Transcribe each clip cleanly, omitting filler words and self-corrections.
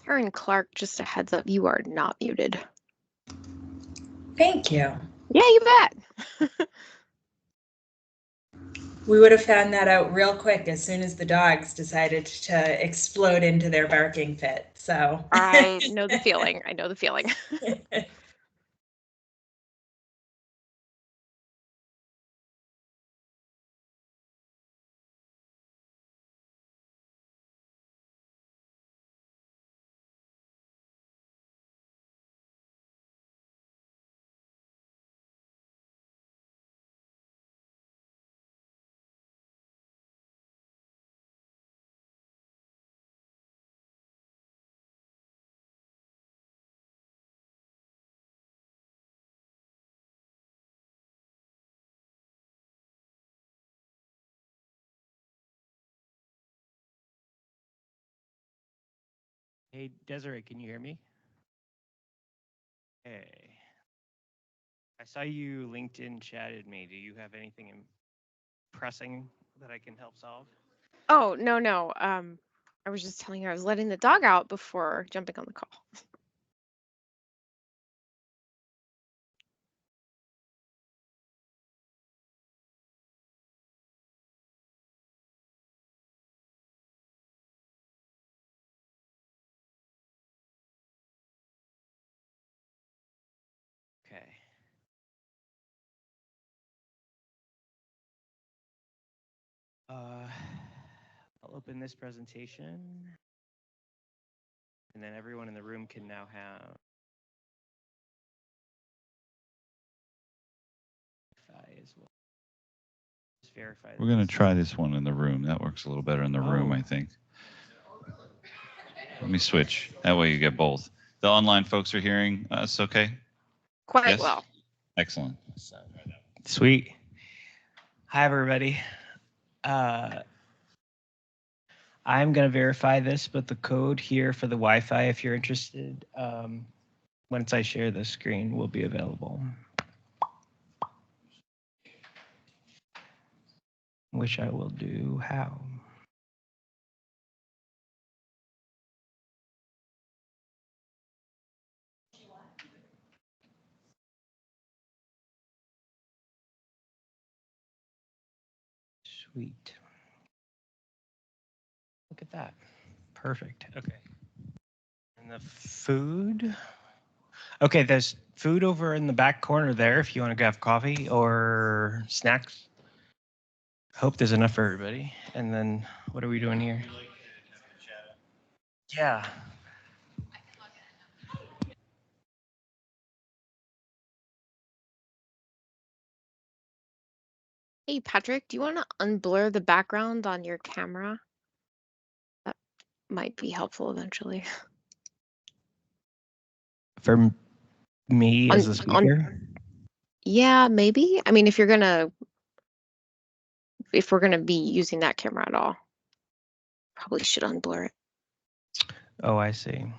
Karen Clark, just a heads up, you are not muted. Thank you. Yeah, you bet. We would have found that out real quick as soon as the dogs decided to explode into their barking fit. So I know the feeling. I know the feeling. Hey, Desiree, can you hear me? Hey. I saw you LinkedIn chatted me. Do you have anything pressing that I can help solve? Oh, no. I was just telling you I was letting the dog out before jumping on the call. Okay. I'll open this presentation, and then everyone in the room can now have as well. Just verify. We're going to try this one in the room. That works a little better in the room, I think. Let me switch. That way you get both. The online folks are hearing us okay? Quite well. Excellent. Sweet. Hi, everybody. I'm going to verify this, but the code here for the Wi-Fi, if you're interested, once I share the screen, will be available. Which I will do how? Sweet. Look at that. Perfect. Okay. And the food. Okay, there's food over in the back corner there if you want to grab coffee or snacks. Hope there's enough for everybody. And then what are we doing here? Yeah. Hey, Patrick, do you want to unblur the background on your camera? That might be helpful eventually. For me as a speaker? Yeah, maybe. I mean, if we're gonna be using that camera at all, probably should unblur it. Oh, I see.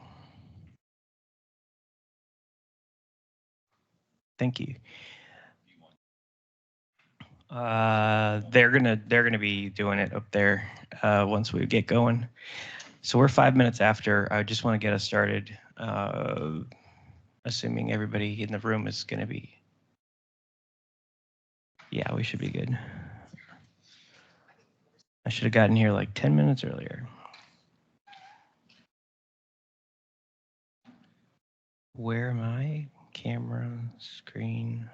Thank you. They're gonna be doing it up there once we get going. So we're 5 minutes after. I just want to get us started, assuming everybody in the room is gonna be. Yeah, we should be good. I should have gotten here like 10 minutes earlier. Where am I? Camera, screen.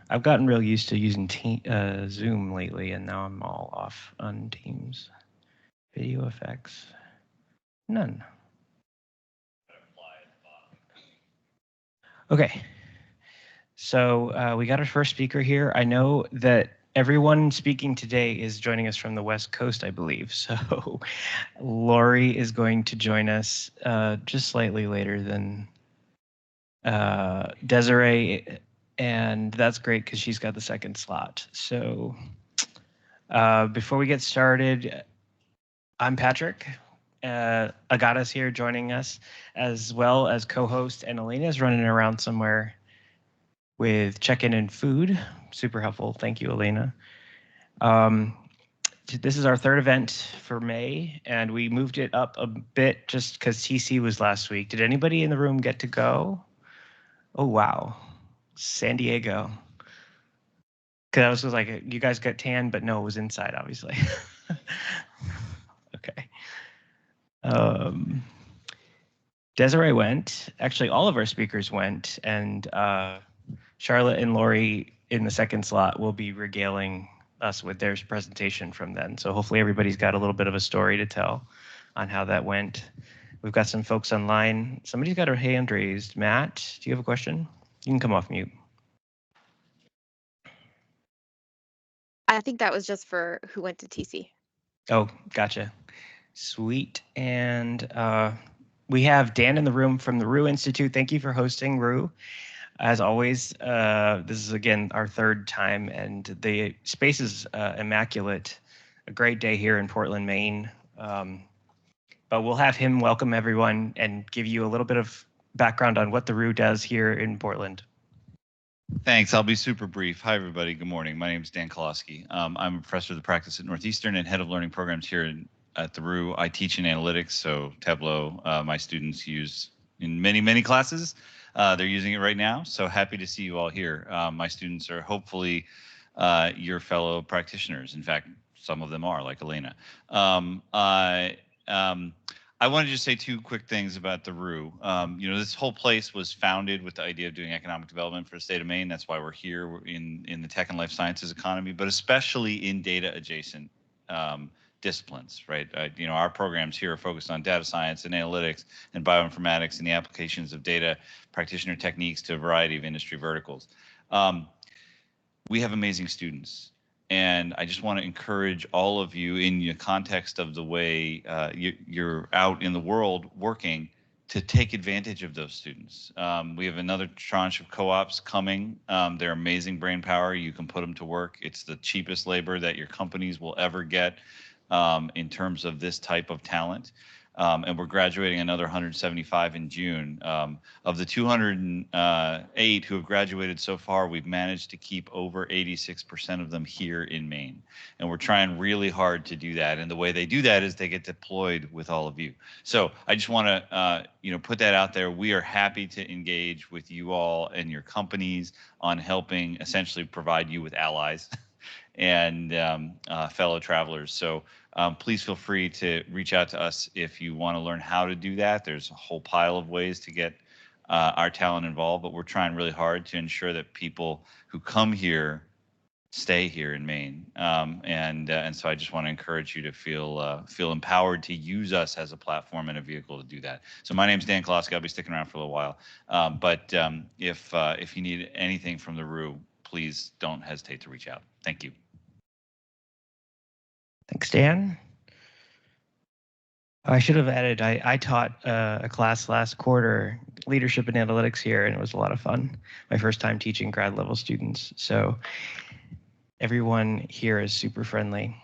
I've gotten real used to using Zoom lately, and now I'm all off on Teams. Video effects, none. Okay, so we got our first speaker here. I know that everyone speaking today is joining us from the West Coast, I believe. So Laurie is going to join us just slightly later than Desiree, and that's great because she's got the second slot. So before we get started, I'm Patrick. Agata's here joining us, as well as co-host, and Elena's running around somewhere with check-in and food. Super helpful. Thank you, Elena. this is our third event for May, and we moved it up a bit just because TC was last week. Did anybody in the room get to go? Oh, wow. San Diego. Because I was like, you guys got tan, but no, it was inside, obviously. Okay. Desireé went. Actually, all of our speakers went, and Charlotte and Laurie in the second slot will be regaling us with their presentation from then. So hopefully everybody's got a little bit of a story to tell on how that went. We've got some folks online. Somebody's got her hand raised. Matt, do you have a question? You can come off mute. I think that was just for who went to TC. Oh, gotcha. Sweet. And we have Dan in the room from the Rue Institute. Thank you for hosting, Rue. As always, this is, again, our third time, and the space is immaculate. A great day here in Portland, Maine. But we'll have him welcome everyone and give you a little bit of background on what the Rue does here in Portland. Thanks. I'll be super brief. Hi, everybody. Good morning. My name is Dan Kolosky. I'm a professor of the practice at Northeastern and head of learning programs here at the Rue. I teach in analytics, so Tableau my students use in many, many classes. They're using it right now, so happy to see you all here. My students are hopefully your fellow practitioners. In fact, some of them are, like Elena. I wanted to just say two quick things about the Rue. This whole place was founded with the idea of doing economic development for the state of Maine. That's why we're here. We're in the tech and life sciences economy, but especially in data adjacent disciplines, right? Our programs here are focused on data science and analytics and bioinformatics and the applications of data practitioner techniques to a variety of industry verticals. We have amazing students. And I just want to encourage all of you in the context of the way you're out in the world working to take advantage of those students. We have another tranche of co-ops coming. They're amazing brain power. You can put them to work. It's the cheapest labor that your companies will ever get in terms of this type of talent. And we're graduating another 175 in June. Of the 208 who have graduated so far, we've managed to keep over 86% of them here in Maine. And we're trying really hard to do that. And the way they do that is they get deployed with all of you. So I just want to put that out there. We are happy to engage with you all and your companies on helping essentially provide you with allies and fellow travelers. So please feel free to reach out to us if you want to learn how to do that. There's a whole pile of ways to get our talent involved, but we're trying really hard to ensure that people who come here stay here in Maine. And so I just want to encourage you to feel empowered to use us as a platform and a vehicle to do that. So my name's Dan Kolosky. I'll be sticking around for a little while. But if you need anything from the Rue, please don't hesitate to reach out. Thank you. Thanks, Dan. I should have added, I taught a class last quarter, leadership and analytics here, and it was a lot of fun. My first time teaching grad level students. So everyone here is super friendly.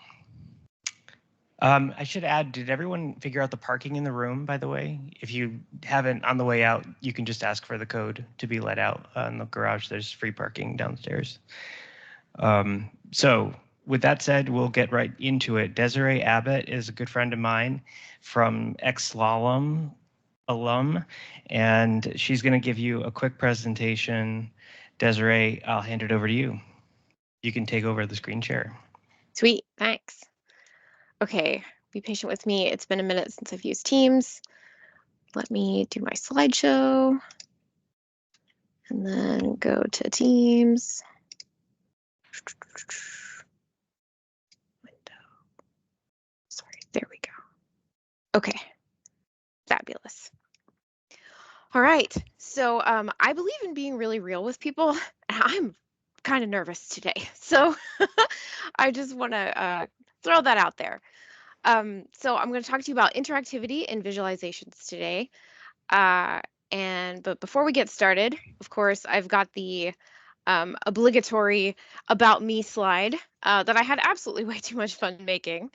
I should add, did everyone figure out the parking in the room, by the way? If you haven't, on the way out, you can just ask for the code to be let out in the garage. There's free parking downstairs. So with that said, we'll get right into it. Desireé Abbott is a good friend of mine from Slalom alum, and she's going to give you a quick presentation. Desireé, I'll hand it over to you. You can take over the screen share. Sweet, thanks. Okay, be patient with me. It's been a minute since I've used Teams. Let me do my slideshow and then go to Teams. Sorry, there we go. Okay, fabulous. All right, so I believe in being really real with people, and I'm kind of nervous today. So I just want to throw that out there. So I'm going to talk to you about interactivity and visualizations today. But before we get started, of course, I've got the obligatory about me slide that I had absolutely way too much fun making.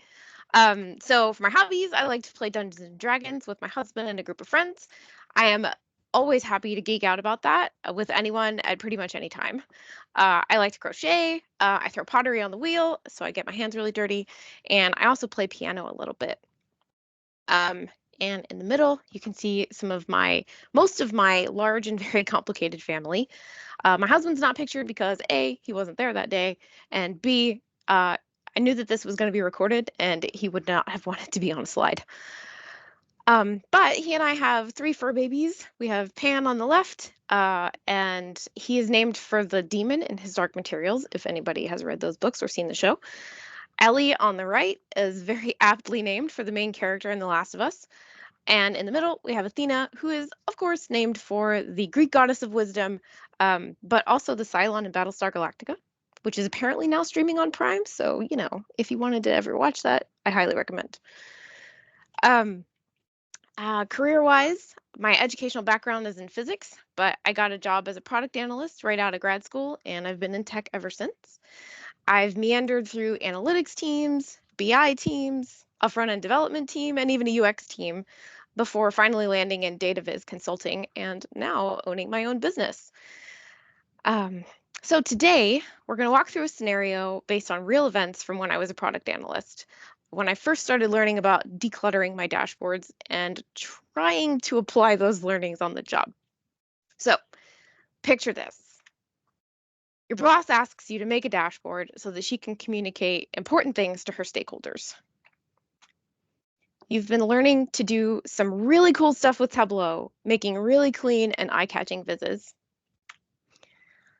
So for my hobbies, I like to play Dungeons and Dragons with my husband and a group of friends. I am always happy to geek out about that with anyone at pretty much any time. I like to crochet. I throw pottery on the wheel, so I get my hands really dirty. And I also play piano a little bit. And in the middle, you can see most of my large and very complicated family. My husband's not pictured because A, he wasn't there that day, and B, I knew that this was going to be recorded and he would not have wanted to be on a slide. But he and I have 3 fur babies. We have Pan on the left, and he is named for the demon in his Dark Materials, if anybody has read those books or seen the show. Ellie on the right is very aptly named for the main character in The Last of Us. And in the middle, we have Athena, who is, of course, named for the Greek goddess of wisdom, but also the Cylon in Battlestar Galactica, which is apparently now streaming on Prime. So, you know, if you wanted to ever watch that, I highly recommend. Career-wise, my educational background is in physics, but I got a job as a product analyst right out of grad school, and I've been in tech ever since. I've meandered through analytics teams, BI teams, a front-end development team, and even a UX team before finally landing in data viz consulting and now owning my own business. So today, we're going to walk through a scenario based on real events from when I was a product analyst, when I first started learning about decluttering my dashboards and trying to apply those learnings on the job. So picture this. Your boss asks you to make a dashboard so that she can communicate important things to her stakeholders. You've been learning to do some really cool stuff with Tableau, making really clean and eye-catching vizzes.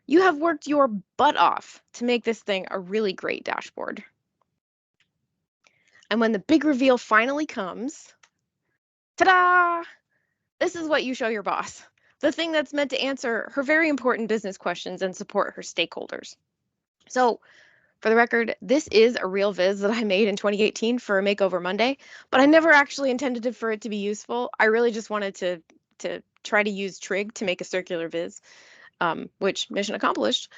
You have worked your butt off to make this thing a really great dashboard. And when the big reveal finally comes, ta-da! This is what you show your boss, the thing that's meant to answer her very important business questions and support her stakeholders. So, for the record, this is a real viz that I made in 2018 for a Makeover Monday, but I never actually intended for it to be useful. I really just wanted to try to use trig to make a circular viz, which mission accomplished.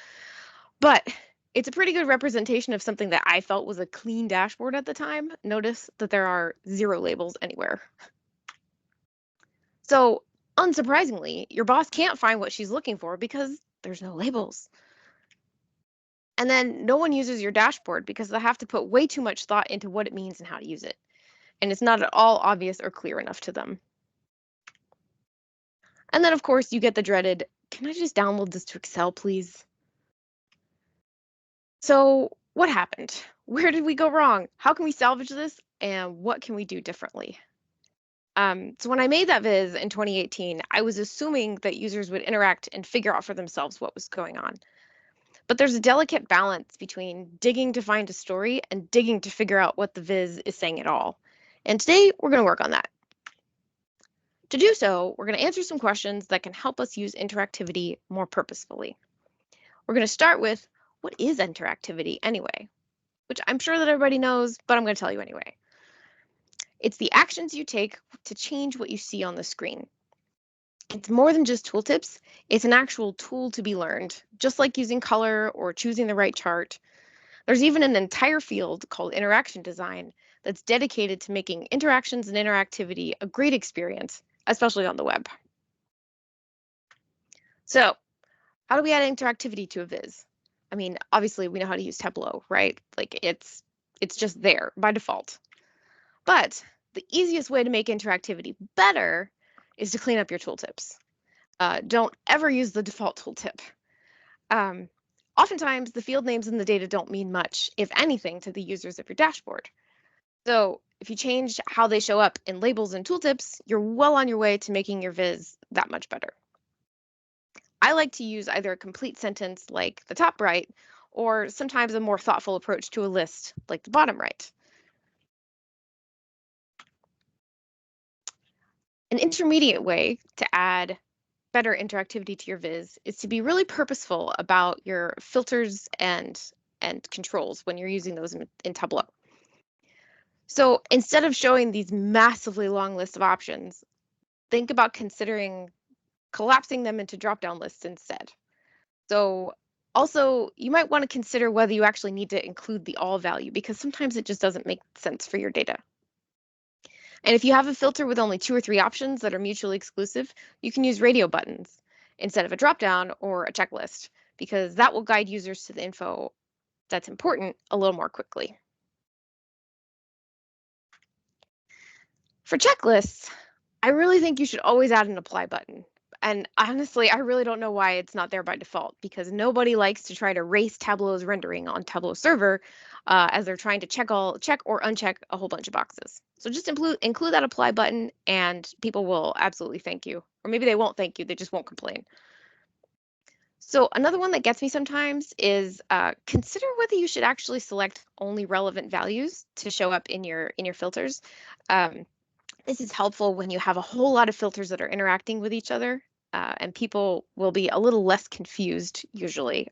But it's a pretty good representation of something that I felt was a clean dashboard at the time. Notice that there are 0 labels anywhere. So, unsurprisingly, your boss can't find what she's looking for because there's no labels. And then no one uses your dashboard because they have to put way too much thought into what it means and how to use it. And it's not at all obvious or clear enough to them. And then, of course, you get the dreaded, can I just download this to Excel, please? So what happened? Where did we go wrong? How can we salvage this? And what can we do differently? So when I made that viz in 2018, I was assuming that users would interact and figure out for themselves what was going on. But there's a delicate balance between digging to find a story and digging to figure out what the viz is saying at all. And today we're going to work on that. To do so, we're going to answer some questions that can help us use interactivity more purposefully. We're going to start with, what is interactivity anyway? Which I'm sure that everybody knows, but I'm going to tell you anyway. It's the actions you take to change what you see on the screen. It's more than just tooltips. It's an actual tool to be learned, just like using color or choosing the right chart. There's even an entire field called interaction design that's dedicated to making interactions and interactivity a great experience, especially on the web. So, how do we add interactivity to a viz? I mean, obviously we know how to use Tableau, right? Like it's just there by default. But the easiest way to make interactivity better is to clean up your tooltips. Don't ever use the default tooltip. Oftentimes, the field names in the data don't mean much, if anything, to the users of your dashboard. So if you change how they show up in labels and tooltips, you're well on your way to making your viz that much better. I like to use either a complete sentence like the top right, or sometimes a more thoughtful approach to a list like the bottom right. An intermediate way to add better interactivity to your viz is to be really purposeful about your filters and controls when you're using those in Tableau. So instead of showing these massively long lists of options, think about considering collapsing them into drop-down lists instead. So also, you might want to consider whether you actually need to include the all value because sometimes it just doesn't make sense for your data. And if you have a filter with only 2 or 3 options that are mutually exclusive, you can use radio buttons instead of a dropdown or a checklist, because that will guide users to the info that's important a little more quickly. For checklists, I really think you should always add an apply button. And honestly, I really don't know why it's not there by default, because nobody likes to try to race Tableau's rendering on Tableau server as they're trying to check or uncheck a whole bunch of boxes. So just include that apply button and people will absolutely thank you. Or maybe they won't thank you, they just won't complain. So another one that gets me sometimes is consider whether you should actually select only relevant values to show up in your filters. This is helpful when you have a whole lot of filters that are interacting with each other, and people will be a little less confused usually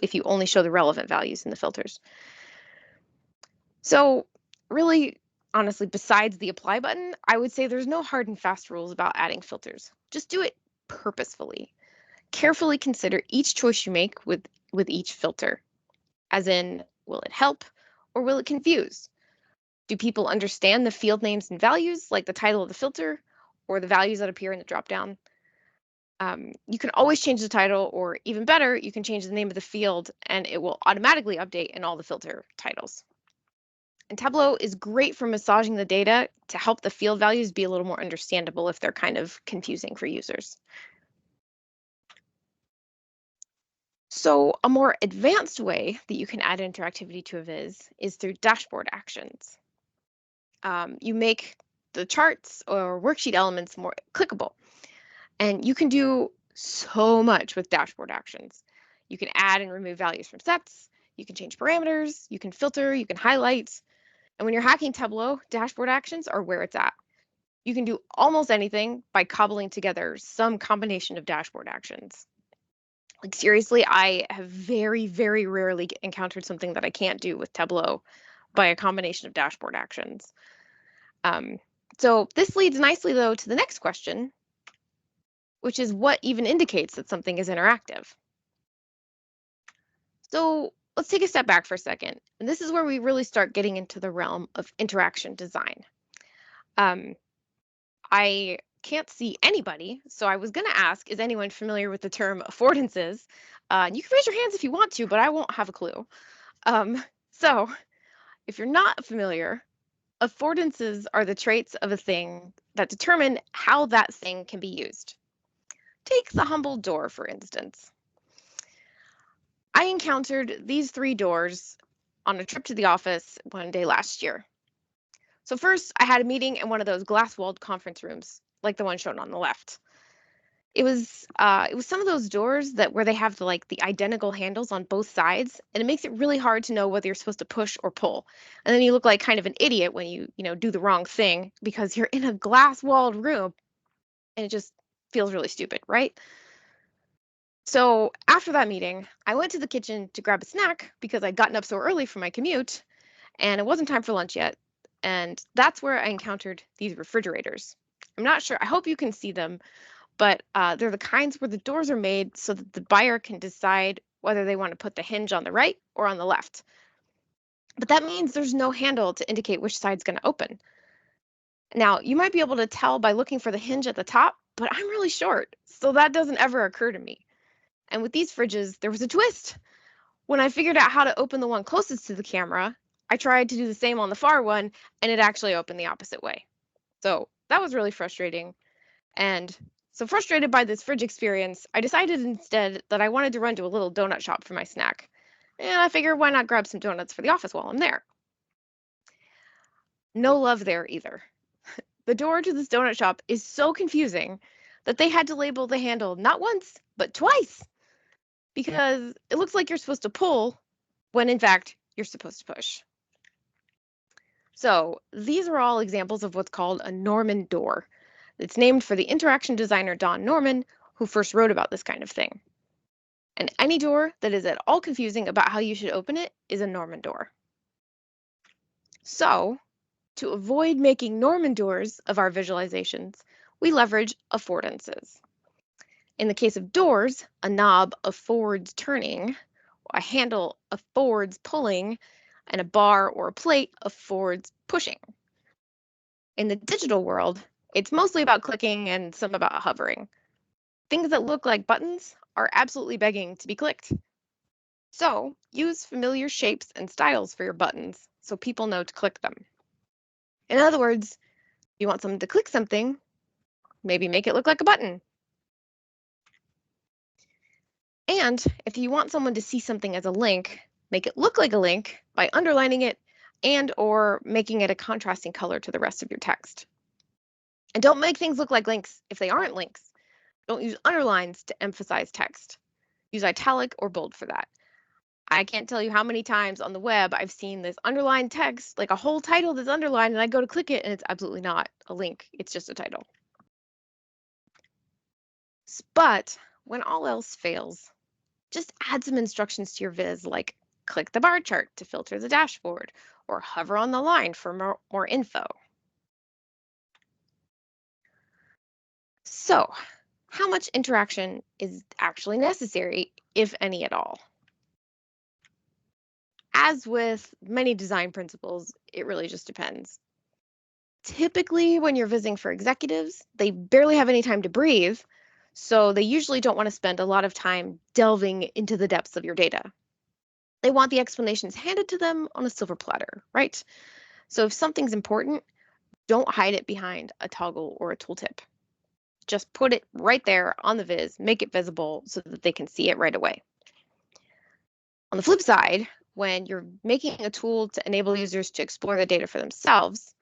if you only show the relevant values in the filters. So really, honestly, besides the apply button, I would say there's no hard and fast rules about adding filters. Just do it purposefully. Carefully consider each choice you make with each filter, as in, will it help or will it confuse? Do people understand the field names and values, like the title of the filter or the values that appear in the dropdown? You can always change the title, or even better, you can change the name of the field and it will automatically update in all the filter titles. And Tableau is great for massaging the data to help the field values be a little more understandable if they're kind of confusing for users. So a more advanced way that you can add interactivity to a viz is through dashboard actions. You make the charts or worksheet elements more clickable, and you can do so much with dashboard actions. You can add and remove values from sets, you can change parameters, you can filter, you can highlight, and when you're hacking Tableau, dashboard actions are where it's at. You can do almost anything by cobbling together some combination of dashboard actions. Like seriously, I have very, very rarely encountered something that I can't do with Tableau by a combination of dashboard actions. So this leads nicely though to the next question, which is what even indicates that something is interactive? So let's take a step back for a second. And this is where we really start getting into the realm of interaction design. I can't see anybody, so I was going to ask, is anyone familiar with the term affordances? You can raise your hands if you want to, but I won't have a clue. So if you're not familiar, affordances are the traits of a thing that determine how that thing can be used. Take the humble door, for instance. I encountered these 3 doors on a trip to the office one day last year. So first, I had a meeting in one of those glass-walled conference rooms, like the one shown on the left. It was some of those doors where they have the identical handles on both sides, and it makes it really hard to know whether you're supposed to push or pull. And then you look like kind of an idiot when you do the wrong thing because you're in a glass-walled room, and it just feels really stupid, right? So after that meeting, I went to the kitchen to grab a snack because I'd gotten up so early for my commute, and it wasn't time for lunch yet. And that's where I encountered these refrigerators. I'm not sure, I hope you can see them, but they're the kinds where the doors are made so that the buyer can decide whether they want to put the hinge on the right or on the left. But that means there's no handle to indicate which side's going to open. Now, you might be able to tell by looking for the hinge at the top, but I'm really short, so that doesn't ever occur to me. And with these fridges, there was a twist. When I figured out how to open the one closest to the camera, I tried to do the same on the far one, and it actually opened the opposite way. So that was really frustrating. And so frustrated by this fridge experience, I decided instead that I wanted to run to a little donut shop for my snack. And I figured, why not grab some donuts for the office while I'm there? No love there either. The door to this donut shop is so confusing that they had to label the handle not once, but twice, because it looks like you're supposed to pull when in fact you're supposed to push. So these are all examples of what's called a Norman door. It's named for the interaction designer Don Norman, who first wrote about this kind of thing. And any door that is at all confusing about how you should open it is a Norman door. So to avoid making Norman doors of our visualizations, we leverage affordances. In the case of doors, a knob affords turning, a handle affords pulling, and a bar or a plate affords pushing. In the digital world, it's mostly about clicking and some about hovering. Things that look like buttons are absolutely begging to be clicked. So use familiar shapes and styles for your buttons so people know to click them. In other words, you want someone to click something, maybe make it look like a button. And if you want someone to see something as a link, make it look like a link by underlining it and or making it a contrasting color to the rest of your text. And don't make things look like links if they aren't links. Don't use underlines to emphasize text. Use italic or bold for that. I can't tell you how many times on the web I've seen this underlined text, like a whole title that's underlined, and I go to click it and it's absolutely not a link. It's just a title. But when all else fails, just add some instructions to your viz, like click the bar chart to filter the dashboard, or hover on the line for more info. So, how much interaction is actually necessary, if any at all? As with many design principles, it really just depends. Typically, when you're visiting for executives, they barely have any time to breathe, so they usually don't want to spend a lot of time delving into the depths of your data. They want the explanations handed to them on a silver platter, right? So if something's important, don't hide it behind a toggle or a tooltip. Just put it right there on the viz, make it visible so that they can see it right away. On the flip side, when you're making a tool to enable users to explore the data for themselves,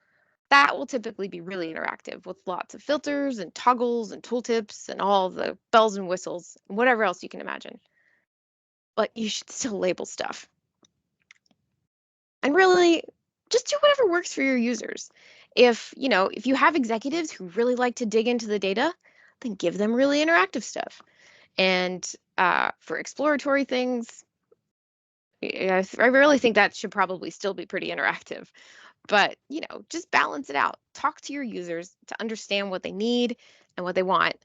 that will typically be really interactive with lots of filters and toggles and tooltips and all the bells and whistles and whatever else you can imagine. But you should still label stuff. And really, just do whatever works for your users. If you have executives who really like to dig into the data, then give them really interactive stuff. And for exploratory things, I really think that should probably still be pretty interactive. But, just balance it out. Talk to your users to understand what they need and what they want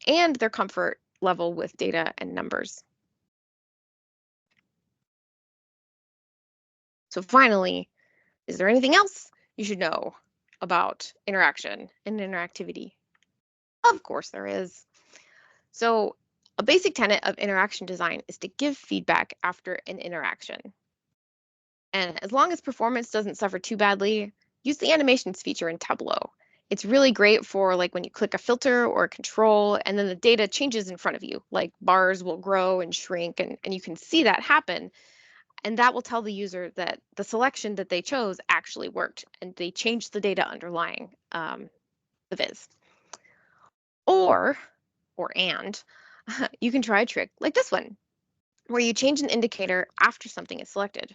and their comfort level with data and numbers. So finally, is there anything else you should know about interaction and interactivity? Of course there is. So a basic tenet of interaction design is to give feedback after an interaction. And as long as performance doesn't suffer too badly, use the animations feature in Tableau. It's really great for like when you click a filter or a control and then the data changes in front of you, like bars will grow and shrink and you can see that happen. And that will tell the user that the selection that they chose actually worked and they changed the data underlying the viz. And you can try a trick like this one, where you change an indicator after something is selected.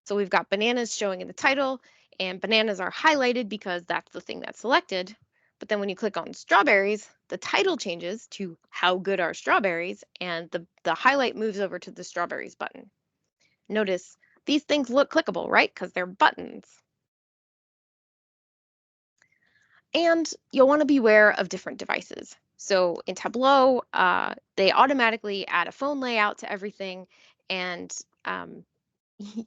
So we've got bananas showing in the title, and bananas are highlighted because that's the thing that's selected. But then when you click on strawberries, the title changes to how good are strawberries, and the highlight moves over to the strawberries button. Notice these things look clickable, right? Because they're buttons. And you'll want to be aware of different devices. So in Tableau, they automatically add a phone layout to everything, and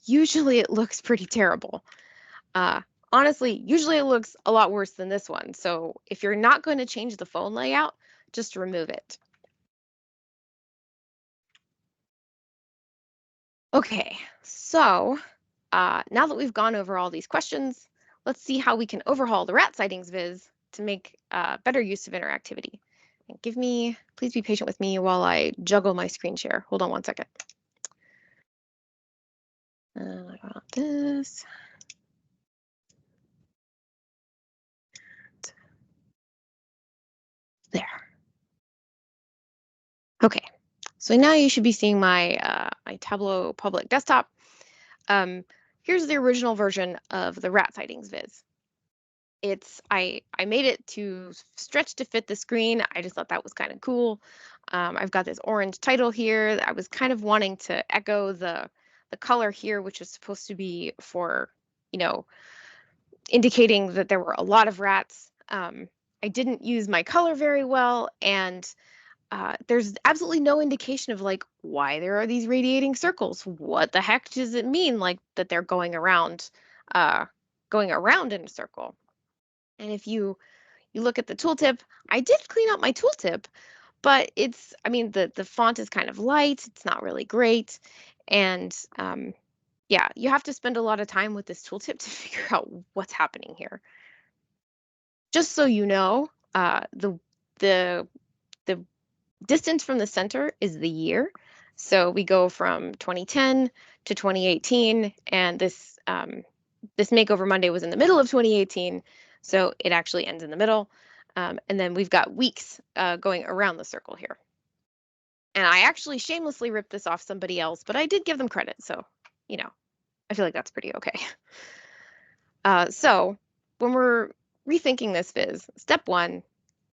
usually it looks pretty terrible. Honestly, usually it looks a lot worse than this one. So if you're not going to change the phone layout, just remove it. Okay, so now that we've gone over all these questions, let's see how we can overhaul the rat sightings viz to make better use of interactivity. And please be patient with me while I juggle my screen share. Hold on one second. I got this. There. Okay, so now you should be seeing my my Tableau public desktop. Here's the original version of the rat sightings viz. I made it to stretch to fit the screen. I just thought that was kind of cool. I've got this orange title here. I was kind of wanting to echo the color here, which is supposed to be for, indicating that there were a lot of rats. I didn't use my color very well, and there's absolutely no indication of like why there are these radiating circles. What the heck does it mean, like that they're going around in a circle? And if you look at the tooltip, I did clean up my tooltip, but it's, I mean, the font is kind of light. It's not really great. And yeah, you have to spend a lot of time with this tooltip to figure out what's happening here. Just so you know, the distance from the center is the year. So we go from 2010 to 2018, and this Makeover Monday was in the middle of 2018, so it actually ends in the middle. And then we've got weeks going around the circle here. And I actually shamelessly ripped this off somebody else, but I did give them credit, so, you know, I feel like that's pretty okay. So when we're rethinking this viz, step 1,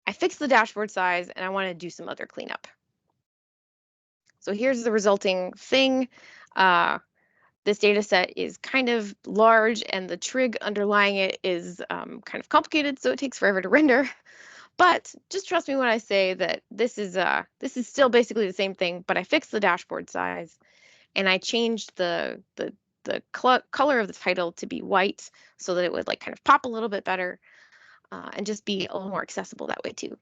I fixed the dashboard size and I want to do some other cleanup. So here's the resulting thing. This data set is kind of large and the trig underlying it is kind of complicated, so it takes forever to render. But just trust me when I say that this is still basically the same thing, but I fixed the dashboard size and I changed the color of the title to be white so that it would like kind of pop a little bit better and just be a little more accessible that way too.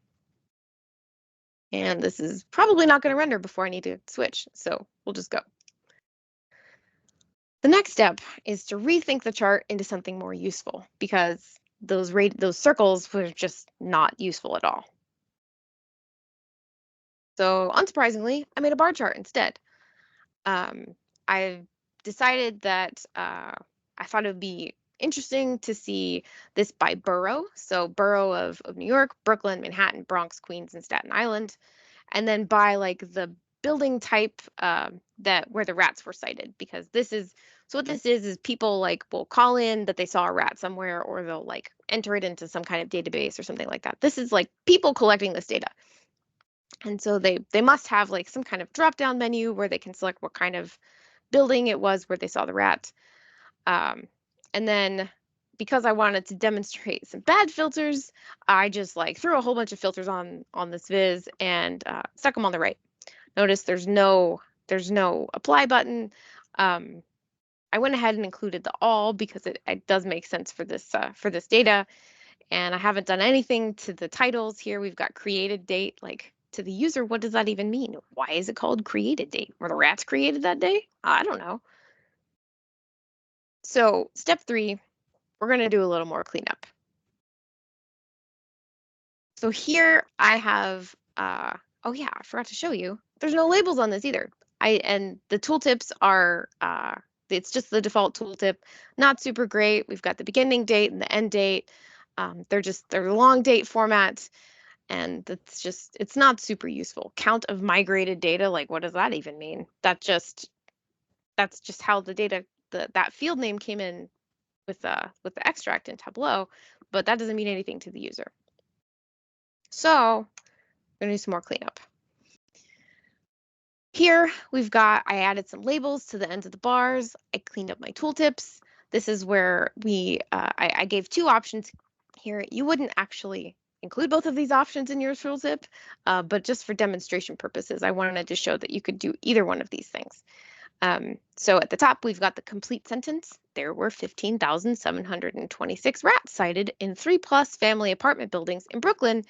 And this is probably not going to render before I need to switch, so we'll just go. The next step is to rethink the chart into something more useful because those circles were just not useful at all. So unsurprisingly, I made a bar chart instead. I decided that I thought it would be interesting to see this by borough. So borough of New York, Brooklyn, Manhattan, Bronx, Queens, and Staten Island. And then by like the building type where the rats were cited, because this is, so what this is people like will call in that they saw a rat somewhere, or they'll like enter it into some kind of database or something like that. This is like people collecting this data. And so they must have like some kind of drop down menu where they can select what kind of building it was where they saw the rat. And then because I wanted to demonstrate some bad filters, I just like threw a whole bunch of filters on this viz and stuck them on the right. Notice there's no apply button. I went ahead and included the all because it does make sense for this data. And I haven't done anything to the titles here. We've got created date, like to the user, what does that even mean? Why is it called created date? Were the rats created that day? I don't know. So step 3, we're going to do a little more cleanup. So here I have, oh yeah, I forgot to show you. There's no labels on this either. And the tooltips are, it's just the default tooltip, not super great. We've got the beginning date and the end date. They're long date formats, and it's not super useful. Count of migrated data, like what does that even mean? That's just how the data, that field name came in with the extract in Tableau, but that doesn't mean anything to the user. So I'm gonna do some more cleanup. Here I added some labels to the ends of the bars. I cleaned up my tooltips. This is where I gave 2 options here. You wouldn't actually include both of these options in your tooltip, but just for demonstration purposes, I wanted to show that you could do either one of these things. So at the top, we've got the complete sentence. There were 15,726 rats cited in 3+ family apartment buildings in Brooklyn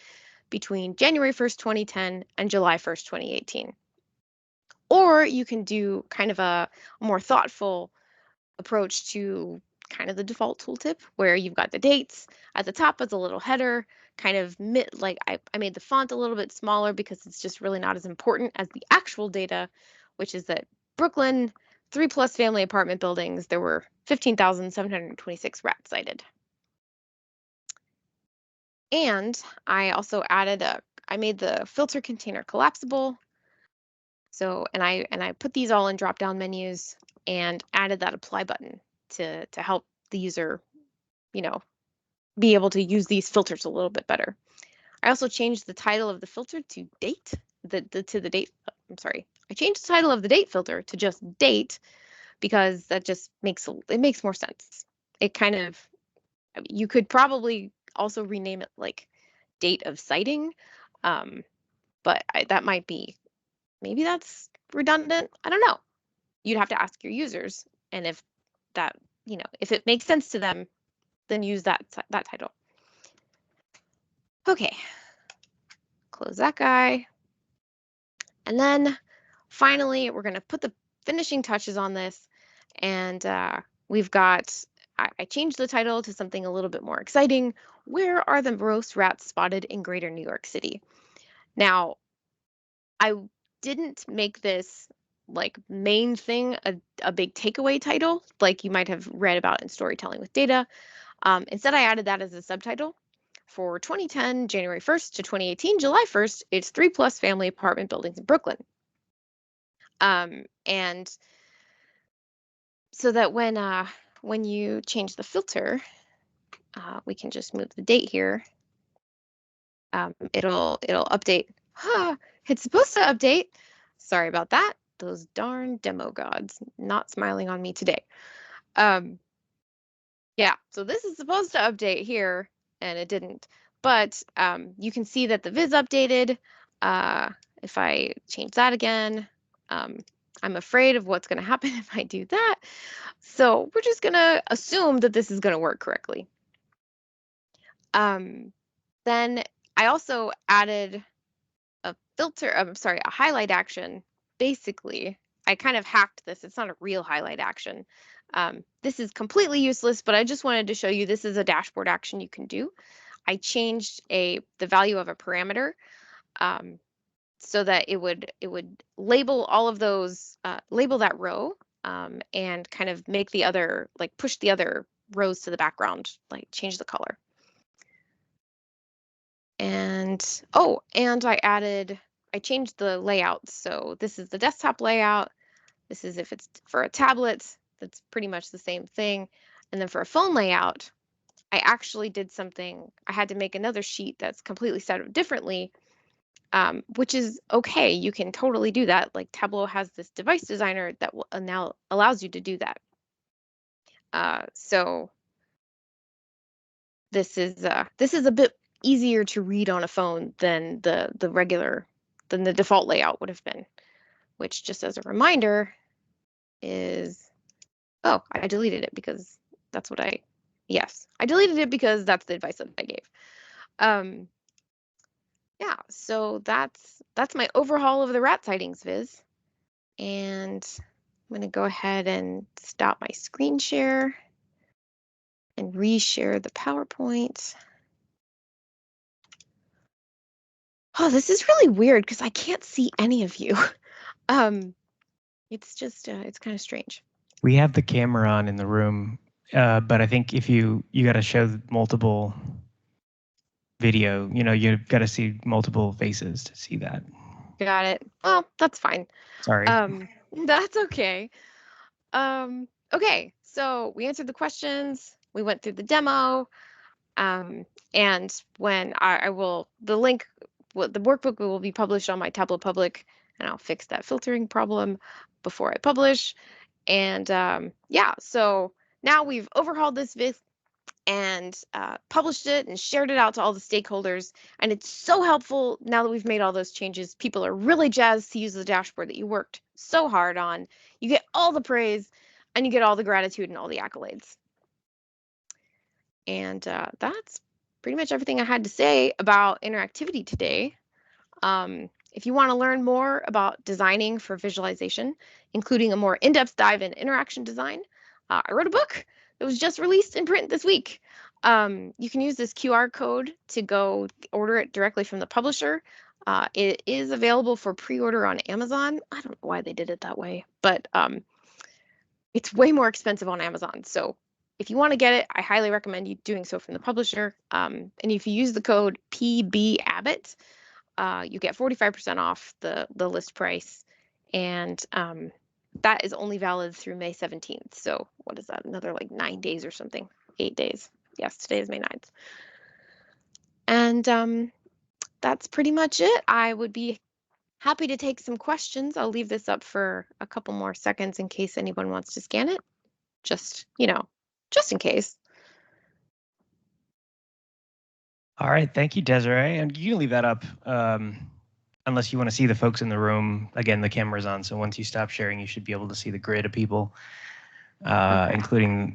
between January 1st, 2010 and July 1st, 2018. Or you can do kind of a more thoughtful approach to kind of the default tooltip where you've got the dates at the top as a little header, kind of like I made the font a little bit smaller because it's just really not as important as the actual data, which is that Brooklyn, 3+ family apartment buildings, there were 15,726 rats cited. And I also added I made the filter container collapsible. So, and I put these all in drop-down menus and added that apply button to help the user, you know, be able to use these filters a little bit better. I also changed the title of the filter to date, I changed the title of the date filter to just date because that just makes more sense. It kind of, you could probably also rename it like date of citing, but that might be, maybe that's redundant. I don't know. You'd have to ask your users, and if that, if it makes sense to them, then use that title. Okay, close that guy. And then finally, we're going to put the finishing touches on this. And we've got, I changed the title to something a little bit more exciting. Where are the most rats spotted in greater New York City? Now, I didn't make this like main thing a big takeaway title like you might have read about in Storytelling with Data. Instead, I added that as a subtitle. For 2010, January 1st to 2018, July 1st, it's 3+ family apartment buildings in Brooklyn. And so that when you change the filter, we can just move the date here. It'll update. It's supposed to update. Sorry about that. Those darn demo gods not smiling on me today. Yeah, so this is supposed to update here, and it didn't. But you can see that the viz updated. If I change that again, I'm afraid of what's going to happen if I do that. So we're just going to assume that this is going to work correctly. Then I also added a filter, a highlight action. Basically, I kind of hacked this. It's not a real highlight action. This is completely useless, but I just wanted to show you this is a dashboard action you can do. I changed the value of a parameter so that it would label all of those, label that row, and kind of make the other, like push the other rows to the background, like change the color. And and I changed the layout. So this is the desktop layout. This is if it's for a tablet, that's pretty much the same thing. And then for a phone layout, I actually did something. I had to make another sheet that's completely set up differently, which is okay. You can totally do that. Like Tableau has this device designer that now allows you to do that. So this is a bit easier to read on a phone than the default layout would have been, which just as a reminder is, oh, I deleted it because that's what I deleted it because that's the advice that I gave. Yeah, so that's my overhaul of the rat sightings viz. And I'm going to go ahead and stop my screen share and reshare the PowerPoint. Oh, this is really weird because I can't see any of you. It's just, it's kind of strange. We have the camera on in the room, but I think if you got to show multiple video, you've got to see multiple faces to see that. Got it. Well, that's fine. Sorry. That's okay. Okay, so we answered the questions. We went through the demo. And when the workbook will be published on my Tableau Public, and I'll fix that filtering problem before I publish. And yeah, so now we've overhauled this viz and published it and shared it out to all the stakeholders. And it's so helpful now that we've made all those changes. People are really jazzed to use the dashboard that you worked so hard on. You get all the praise and you get all the gratitude and all the accolades. And that's pretty much everything I had to say about interactivity today. If you want to learn more about designing for visualization, including a more in-depth dive in interaction design, I wrote a book that was just released in print this week. You can use this QR code to go order it directly from the publisher. It is available for pre-order on Amazon. I don't know why they did it that way, but it's way more expensive on Amazon. So if you want to get it, I highly recommend you doing so from the publisher. And if you use the code PB Abbott, you get 45% off the list price. And that is only valid through May 17th. So what is that? Another like 9 days or something, 8 days. Yes, today is May 9th. And that's pretty much it. I would be happy to take some questions. I'll leave this up for a couple more seconds in case anyone wants to scan it. Just in case. All right, thank you, Desiree. And you can leave that up unless you want to see the folks in the room. Again, the camera's on, so once you stop sharing, you should be able to see the grid of people. Okay. including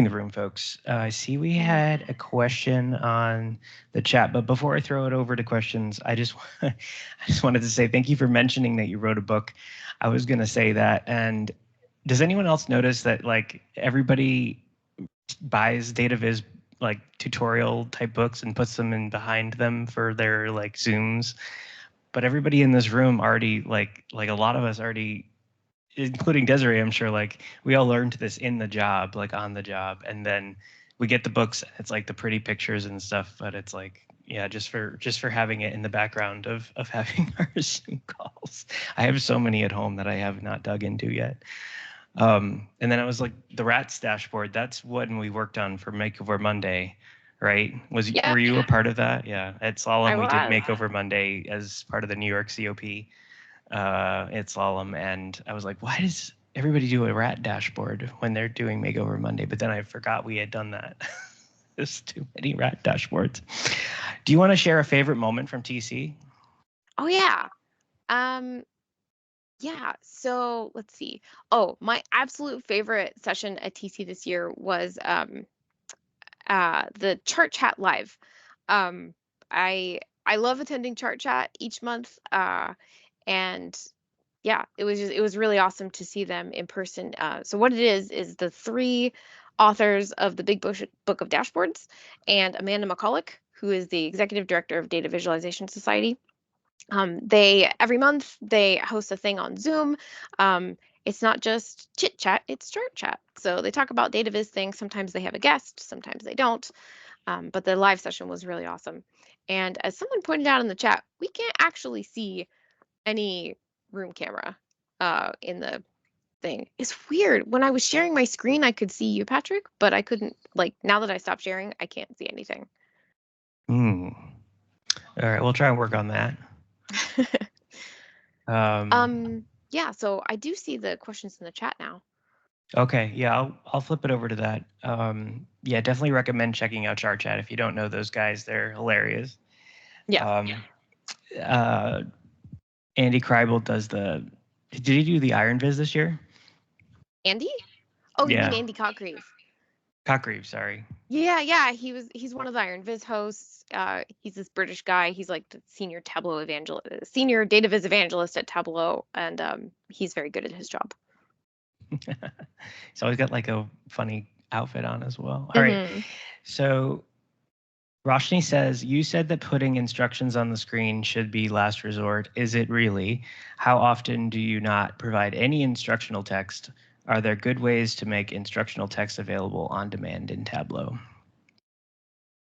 the room folks. I see we had a question on the chat, but before I throw it over to questions, I just wanted to say thank you for mentioning that you wrote a book. I was going to say that. And does anyone else notice that like everybody buys data viz like tutorial type books and puts them in behind them for their like Zooms? But everybody in this room already like a lot of us already, including Desireé, I'm sure, like we all learned this in the job, like on the job, and then we get the books. And it's like the pretty pictures and stuff, but it's like, yeah, just for having it in the background of having our Zoom calls. I have so many at home that I have not dug into yet. And then it was like the RATS dashboard. That's when we worked on for Makeover Monday, right? Were you a part of that? Yeah, at Slalom we did Makeover Monday as part of the New York COP. At Slalom, and I was like, why does everybody do a rat dashboard when they're doing Makeover Monday? But then I forgot we had done that. There's too many rat dashboards. Do you want to share a favorite moment from TC? Oh yeah. Yeah, so let's see. Oh, my absolute favorite session at TC this year was the Chart Chat Live. Um, I love attending Chart Chat each month, and yeah, it was really awesome to see them in person. So what it is the three authors of the Big Book of Dashboards and Amanda McCulloch, who is the executive director of Data Visualization Society. They every month they host a thing on Zoom. It's not just chit chat, it's Chart Chat. So they talk about data viz things. Sometimes they have a guest, sometimes they don't. But the live session was really awesome. And as someone pointed out in the chat, we can't actually see any room camera in the thing. It's weird. When I was sharing my screen, I could see you, Patrick, but I couldn't, like, now that I stopped sharing, I can't see anything. All right, we'll try and work on that. Yeah, so I do see the questions in the chat now. Okay, yeah, I'll flip it over to that. Yeah, definitely recommend checking out Chart Chat if you don't know those guys. They're hilarious. Yeah. Andy Kreibel does did he do the Iron Viz this year? Andy? Oh, you mean Andy Cockgreave? Cockgreave, sorry. Yeah, he's one of the Iron Viz hosts. He's this British guy. He's like the senior senior data viz evangelist at Tableau, and he's very good at his job. He's always got like a funny outfit on as well. All right. So Roshni says, you said that putting instructions on the screen should be last resort. Is it really? How often do you not provide any instructional text? Are there good ways to make instructional text available on demand in Tableau?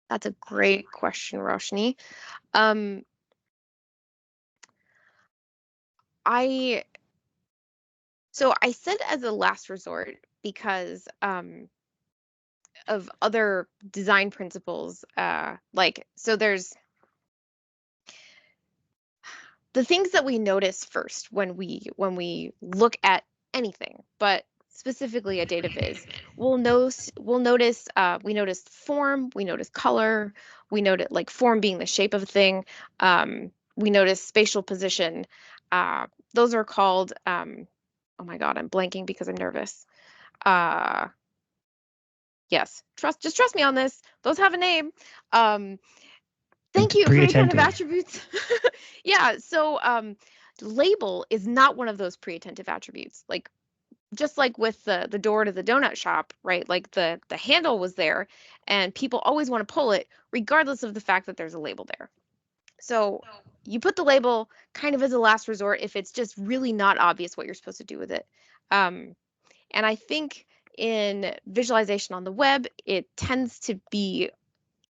That's a great question, Roshni. I said as a last resort because of other design principles. So there's the things that we notice first when we look at anything, but specifically a data viz. We notice form, we notice color, we notice like form being the shape of a thing. We notice spatial position. Those are called oh my God, I'm blanking because I'm nervous. Yes, just trust me on this. Those have a name. Thank you. Pre-attentive attributes. Yeah, so label is not one of those pre-attentive attributes. Like just like with the door to the donut shop, right? Like the handle was there and people always want to pull it regardless of the fact that there's a label there. So you put the label kind of as a last resort if it's just really not obvious what you're supposed to do with it. And I think in visualization on the web, it tends to be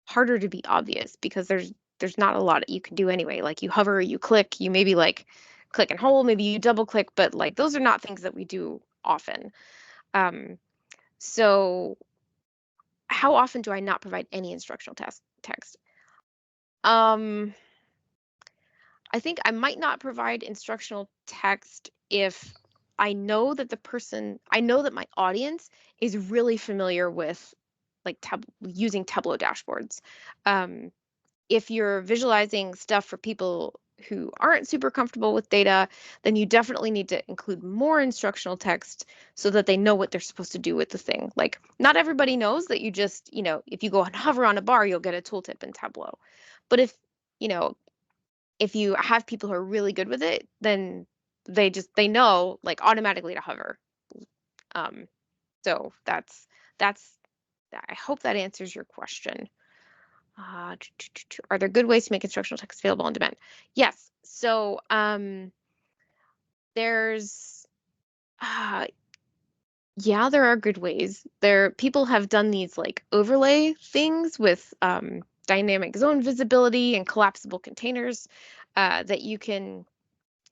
harder to be obvious because there's not a lot that you can do anyway. Like you hover, you click, you maybe like click and hold, maybe you double click, but like those are not things that we do often. So how often do I not provide any instructional text? I think I might not provide instructional text if I know that my audience is really familiar with like using Tableau dashboards. If you're visualizing stuff for people who aren't super comfortable with data, then you definitely need to include more instructional text so that they know what they're supposed to do with the thing. Like, not everybody knows that you just, if you go and hover on a bar, you'll get a tooltip in Tableau. But if you have people who are really good with it, then they know like automatically to hover. So that's I hope that answers your question. Are there good ways to make instructional text available on demand? Yes. So there's yeah, there are good ways. People have done these like overlay things with dynamic zone visibility and collapsible containers that you can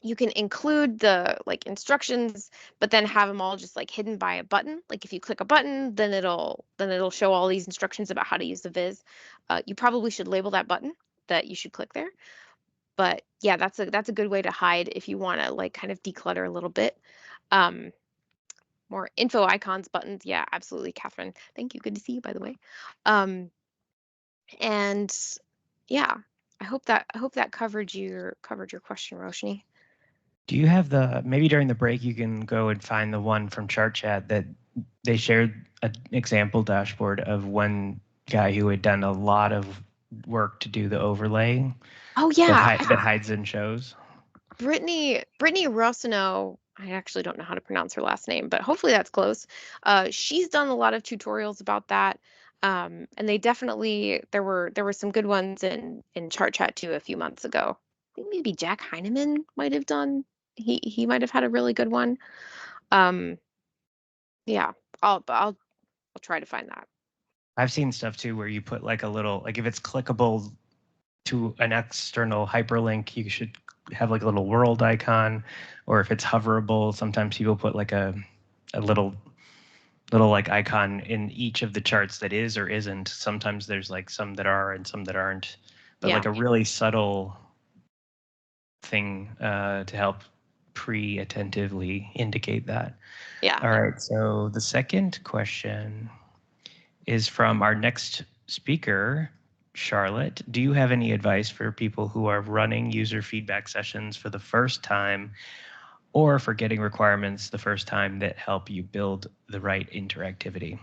include the like instructions, but then have them all just like hidden by a button. Like if you click a button, then it'll show all these instructions about how to use the viz. You probably should label that button that you should click there. But yeah, that's a good way to hide if you want to like kind of declutter a little bit. More info icons, buttons. Yeah, absolutely, Catherine. Thank you. Good to see you, by the way. And yeah, I hope that covered your question, Roshni. Do you have maybe during the break you can go and find the one from Chart Chat that they shared an example dashboard of one guy who had done a lot of work to do the overlay. Oh yeah, that hides and shows. Brittany Rossino, I actually don't know how to pronounce her last name, but hopefully that's close. She's done a lot of tutorials about that. And they definitely there were some good ones in Chart Chat too a few months ago. I think maybe Jack Heineman might have done. He might have had a really good one. Yeah, I'll try to find that. I've seen stuff too where you put like a little, like if it's clickable to an external hyperlink, you should have like a little world icon, or if it's hoverable, sometimes people put like a little like icon in each of the charts that is or isn't. Sometimes there's like some that are and some that aren't, but like a really subtle thing to help pre-attentively indicate that. Yeah. All right, so the second question is from our next speaker, Charlotte. Do you have any advice for people who are running user feedback sessions for the first time or for getting requirements the first time that help you build the right interactivity?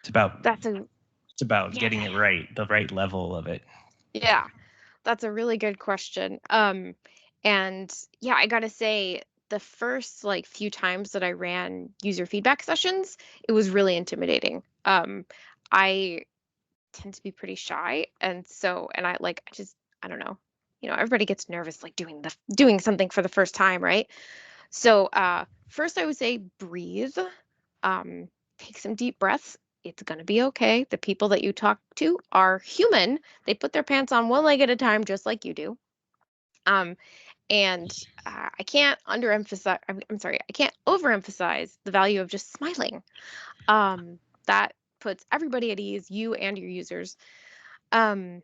It's about getting it right, the right level of it. Yeah, that's a really good question. And yeah, I gotta say, the first like few times that I ran user feedback sessions, it was really intimidating. I tend to be pretty shy, and I don't know, everybody gets nervous like doing something for the first time, right? So first I would say breathe, take some deep breaths. It's going to be okay. The people that you talk to are human. They put their pants on one leg at a time, just like you do. And I can't underemphasize, I'm sorry, I can't overemphasize the value of just smiling. That puts everybody at ease, you and your users. And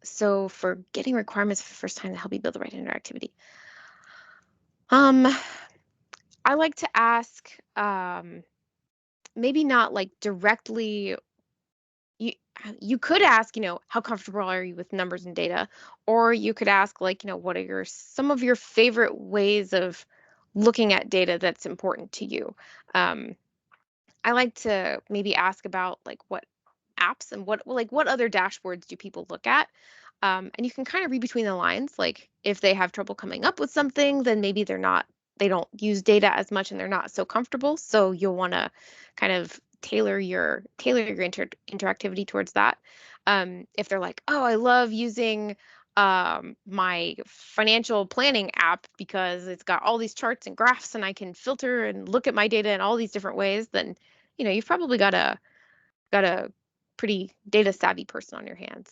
so for getting requirements for the first time to help you build the right interactivity, I like to ask, maybe not like directly. You could ask, how comfortable are you with numbers and data? Or you could ask like, what are some of your favorite ways of looking at data that's important to you? I like to maybe ask about like what apps and what other dashboards do people look at? And you can kind of read between the lines. Like if they have trouble coming up with something, then maybe they don't use data as much and they're not so comfortable. So you'll want to kind of tailor your interactivity towards that. If they're like, oh, I love using my financial planning app because it's got all these charts and graphs and I can filter and look at my data in all these different ways, then you've probably got a pretty data savvy person on your hands.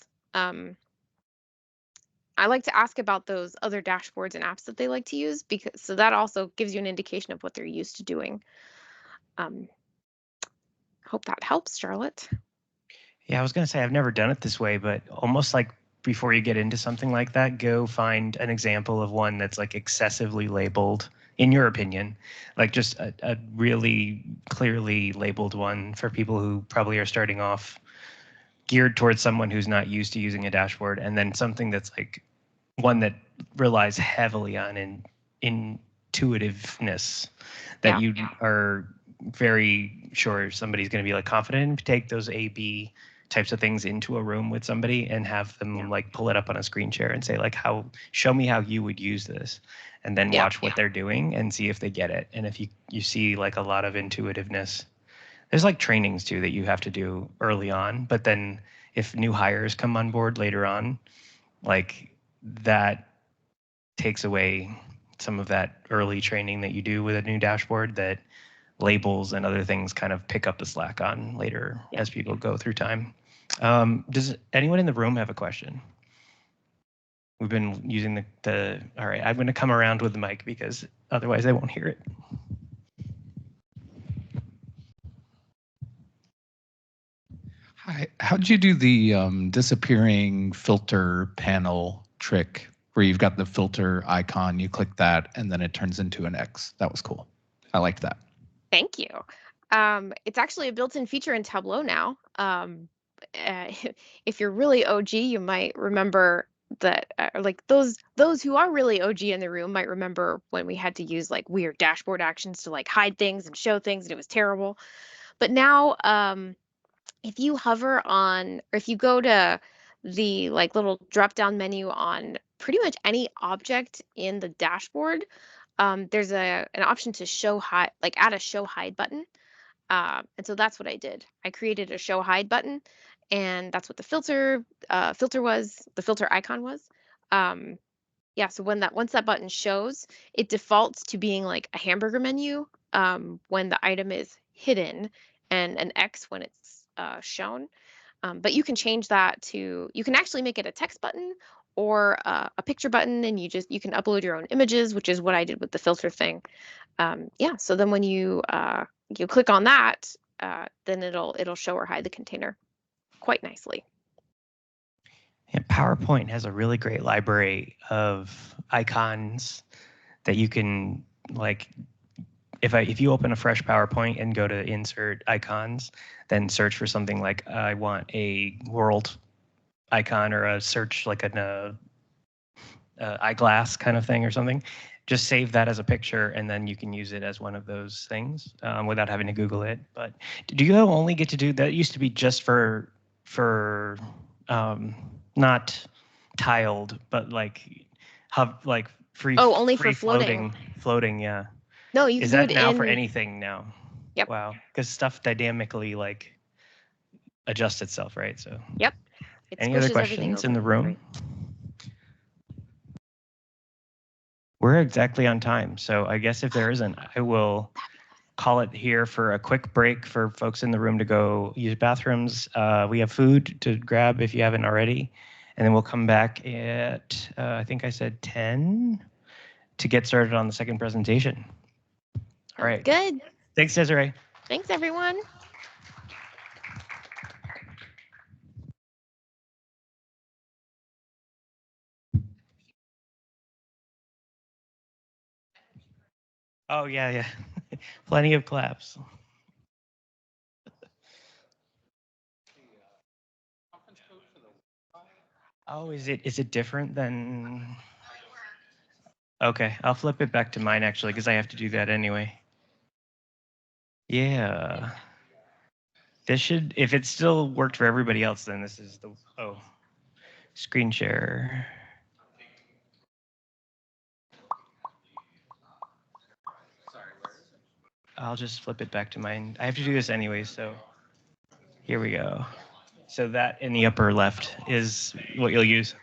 I like to ask about those other dashboards and apps that they like to use, because so that also gives you an indication of what they're used to doing. Hope that helps, Charlotte. Yeah, I was going to say I've never done it this way, but almost like before you get into something like that, go find an example of one that's like excessively labeled, in your opinion, like just a really clearly labeled one for people who probably are starting off geared towards someone who's not used to using a dashboard, and then something that's like one that relies heavily on intuitiveness that you are very sure somebody's going to be like confident to take those A/B types of things into a room with somebody and have them like pull it up on a screen share and say like, show me how you would use this, and then watch what they're doing and see if they get it. And if you see like a lot of intuitiveness, there's like trainings too that you have to do early on, but then if new hires come on board later on, like that takes away some of that early training that you do with a new dashboard that labels and other things kind of pick up the slack on later as people go through time. Does anyone in the room have a question? We've been using all right, I'm going to come around with the mic because otherwise I won't hear it. Hi, how'd you do the disappearing filter panel trick where you've got the filter icon, you click that, and then it turns into an X? That was cool. I liked that. Thank you. It's actually a built-in feature in Tableau now. If you're really OG, you might remember that, like those who are really OG in the room might remember when we had to use like weird dashboard actions to like hide things and show things, and it was terrible. But now, if you hover on, or if you go to the like little drop-down menu on pretty much any object in the dashboard, there's an option to show hide, like add a show hide button. And so that's what I did. I created a show hide button, and that's what the filter icon was. Yeah, so once that button shows, it defaults to being like a hamburger menu when the item is hidden, and an X when it's shown. But you can change that you can actually make it a text button or a picture button, and you can upload your own images, which is what I did with the filter thing. Yeah, so then when you click on that, then it'll show or hide the container quite nicely. And PowerPoint has a really great library of icons that you can like. If you open a fresh PowerPoint and go to insert icons, then search for something like I want a world icon or a search like an eyeglass kind of thing or something. Just save that as a picture, and then you can use it as one of those things without having to Google it. But do you only get to do that? Used to be just for not tiled, but like free. Oh, only free for floating. Floating, yeah. No, you can Is do that it now in for anything now? Yep. Wow, because stuff dynamically like adjusts itself, right? So. Yep. It Any other squishes everything questions in the over. room? Great. We're exactly on time, so I guess if there isn't, I will call it here for a quick break for folks in the room to go use bathrooms. We have food to grab if you haven't already, and then we'll come back at, I think I said 10 to get started on the second presentation. All right. Good. Thanks, Desireé. Thanks, everyone. Oh, yeah. Plenty of claps. Oh, is it different than? Okay, I'll flip it back to mine actually because I have to do that anyway. Yeah. This should, if it still worked for everybody else, then this is screen share. I'll just flip it back to mine. I have to do this anyway, so here we go. So that in the upper left is what you'll use.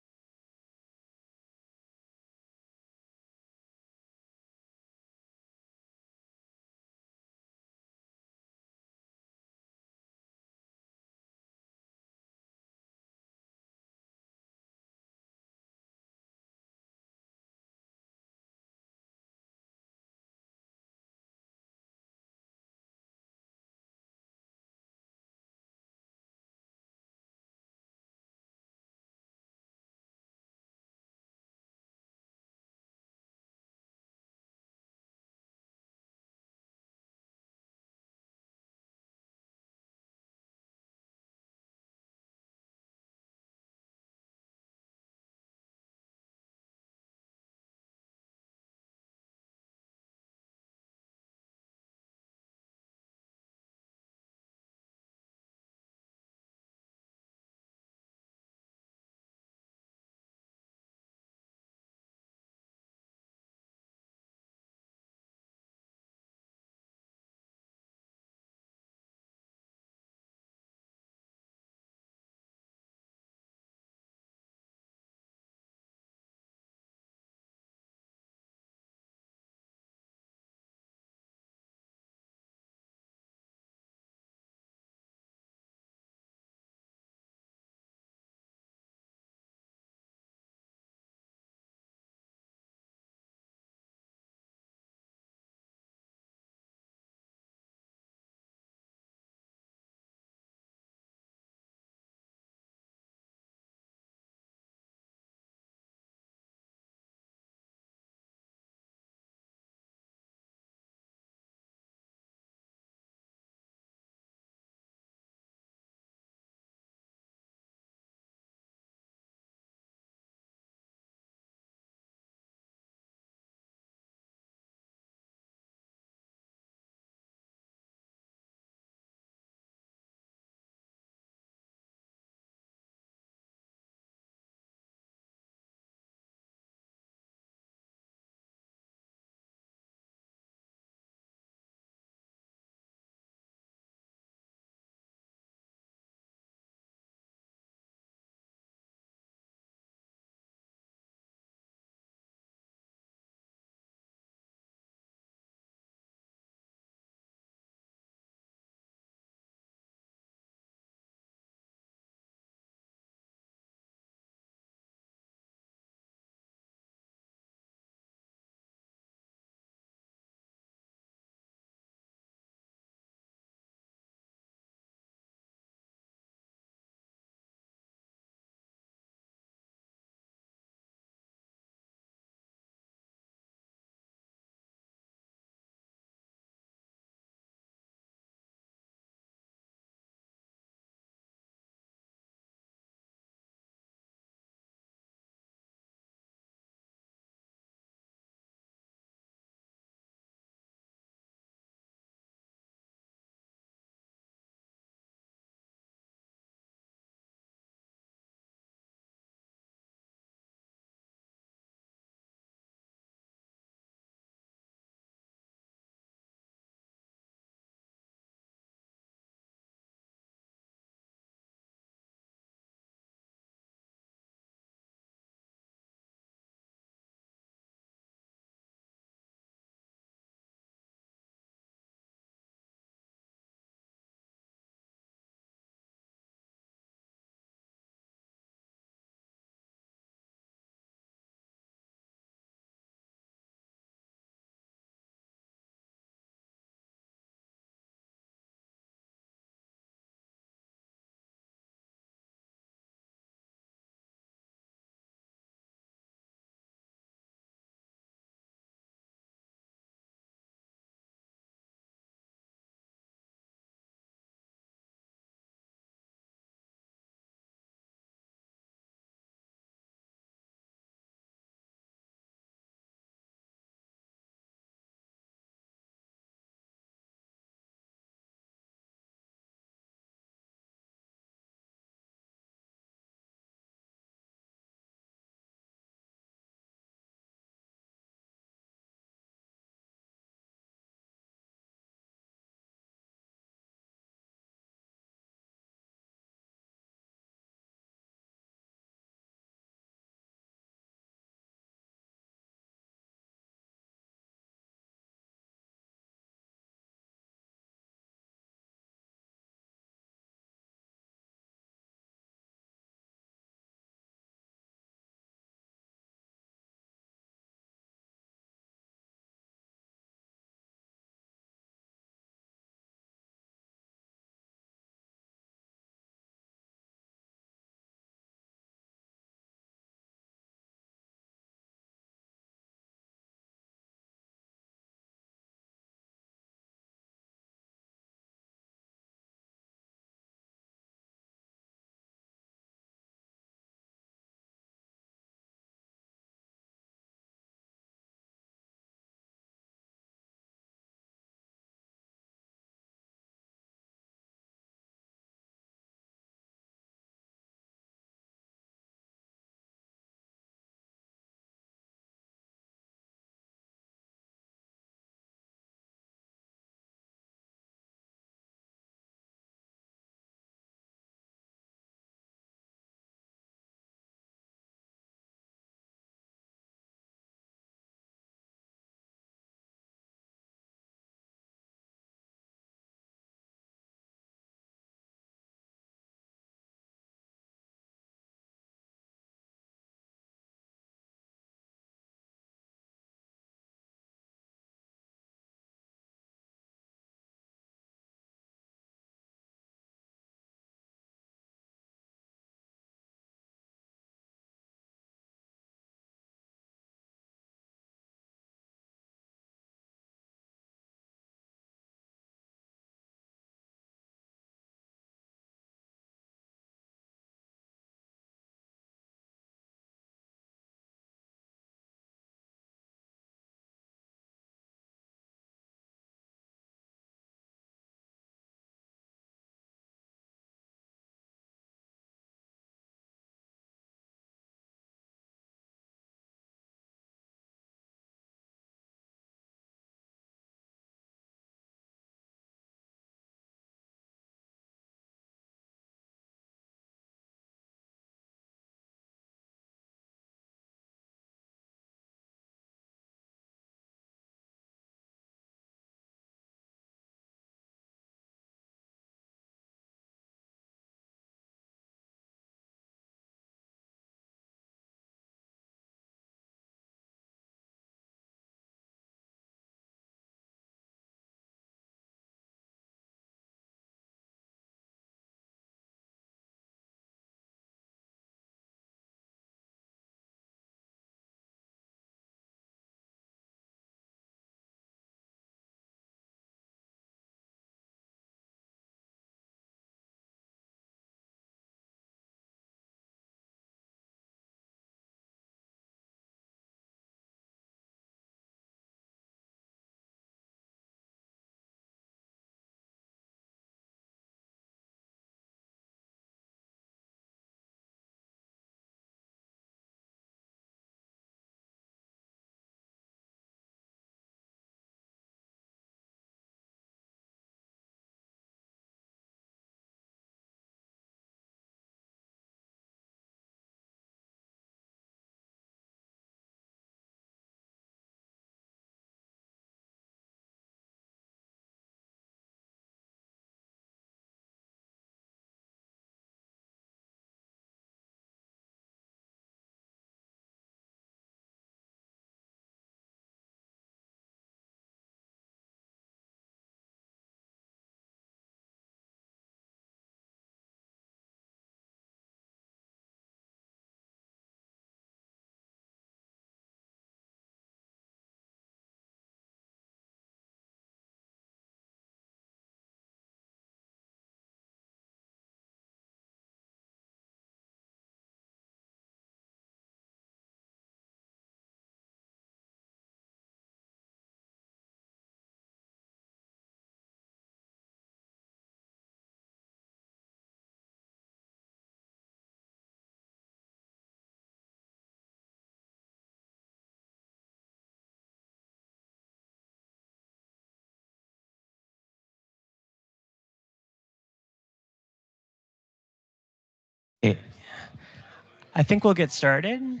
I think we'll get started.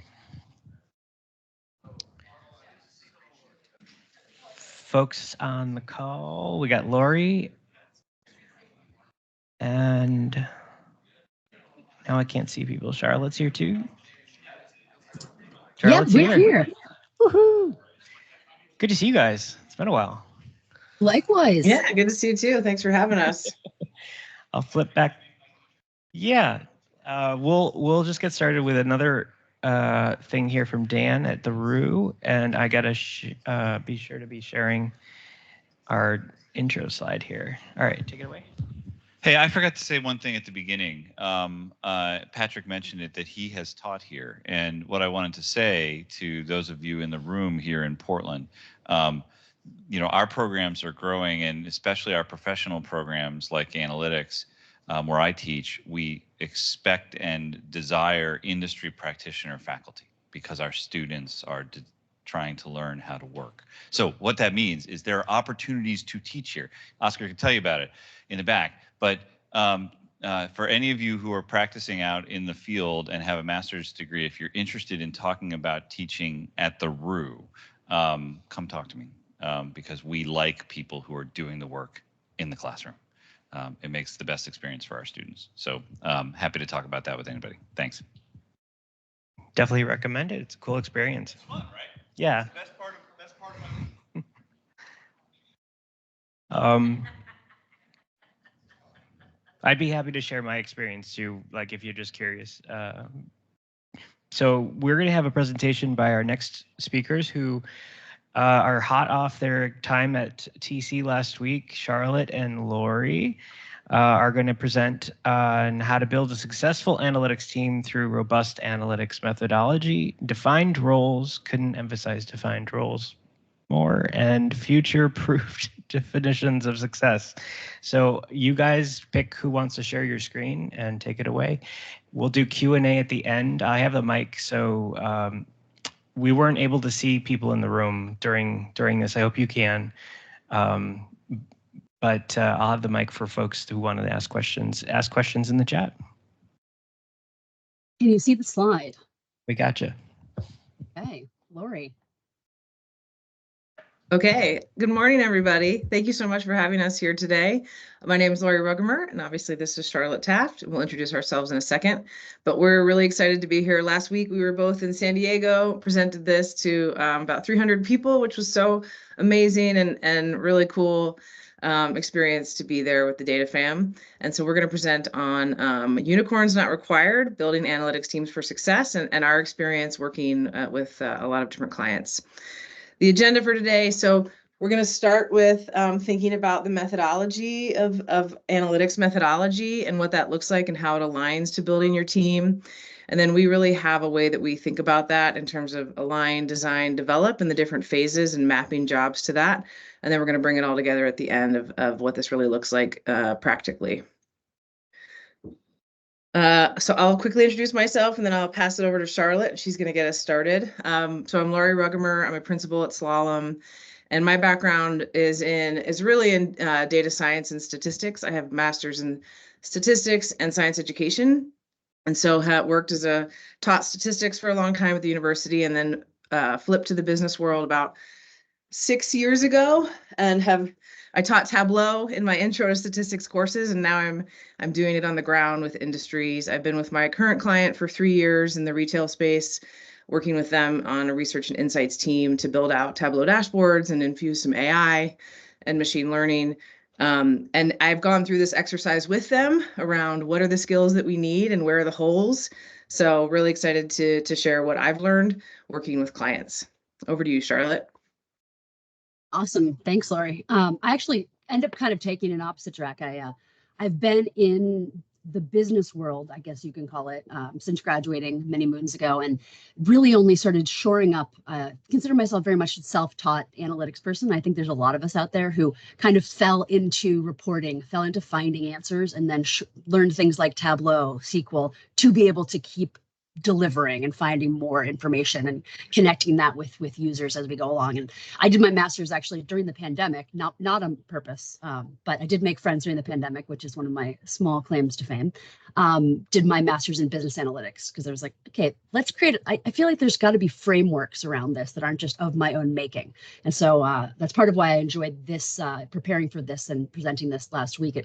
Folks on the call, we got Laurie, and now I can't see people. Charlotte's here too. Charlotte's we're here. Woohoo! Good to see you guys. It's been a while. Likewise. Yeah, good to see you too. Thanks for having us. I'll flip back. Yeah, we'll just get started with another thing here from Dan at the Rue, and I gotta be sure to be sharing our intro slide here. All right, take it away. Hey, I forgot to say one thing at the beginning. Patrick mentioned it, that he has taught here. And what I wanted to say to those of you in the room here in Portland, you know, our programs are growing, and especially our professional programs like analytics, where I teach, we expect and desire industry practitioner faculty because our students are trying to learn how to work. So what that means is there are opportunities to teach here. Oscar can tell you about it in the back. But for any of you who are practicing out in the field and have a master's degree, if you're interested in talking about teaching at the Rue, come talk to me, because we like people who are doing the work in the classroom. It makes the best experience for our students. So happy to talk about that with anybody. Thanks. Definitely recommend it. It's a cool experience. It's fun, right? Yeah. It's the best part of my week. I'd be happy to share my experience too, like if you're just curious. So we're going to have a presentation by our next speakers who are hot off their time at TC last week. Charlotte and Laurie are going to present on how to build a successful analytics team through robust analytics methodology, defined roles, couldn't emphasize defined roles more, and future-proofed definitions of success. So you guys pick who wants to share your screen and take it away. We'll do Q&A at the end. I have the mic, so we weren't able to see people in the room during this. I hope you can. But I'll have the mic for folks who wanted to ask questions. Ask questions in the chat. Can you see the slide? We got you. Okay, Laurie. Okay, good morning, everybody. Thank you so much for having us here today. My name is Laurie Rugemer, and obviously this is Charlotte Taft. We'll introduce ourselves in a second, but we're really excited to be here. Last week, we were both in San Diego, presented this to about 300 people, which was so amazing and really cool experience to be there with the data fam. And so we're going to present on unicorns not required, building analytics teams for success, and our experience working with a lot of different clients. The agenda for today, so we're going to start with thinking about the methodology of analytics methodology and what that looks like and how it aligns to building your team. And then we really have a way that we think about that in terms of align, design, develop, and the different phases and mapping jobs to that. And then we're going to bring it all together at the end of what this really looks like practically. So I'll quickly introduce myself and then I'll pass it over to Charlotte. She's going to get us started. So I'm Laurie Rugemer. I'm a principal at Slalom, and my background is really in data science and statistics. I have a master's in statistics and science education, and so have worked taught statistics for a long time at the university, and then flipped to the business world about 6 years ago, and I taught Tableau in my intro to statistics courses, and now I'm doing it on the ground with industries. I've been with my current client for 3 years in the retail space, working with them on a research and insights team to build out Tableau dashboards and infuse some AI and machine learning. And I've gone through this exercise with them around what are the skills that we need and where are the holes. So really excited to share what I've learned working with clients. Over to you, Charlotte. Awesome. Thanks, Laurie. I actually end up kind of taking an opposite track. I've been in the business world, I guess you can call it, since graduating many moons ago, and really only started shoring up, consider myself very much a self-taught analytics person. I think there's a lot of us out there who kind of fell into reporting, fell into finding answers, and then learned things like Tableau, SQL, to be able to keep delivering and finding more information and connecting that with users as we go along. And I did my master's actually during the pandemic, not on purpose, but I did make friends during the pandemic, which is one of my small claims to fame. Did my master's in business analytics because I was like, okay, let's create, I feel like there's got to be frameworks around this that aren't just of my own making. And so that's part of why I enjoyed this, preparing for this and presenting this last week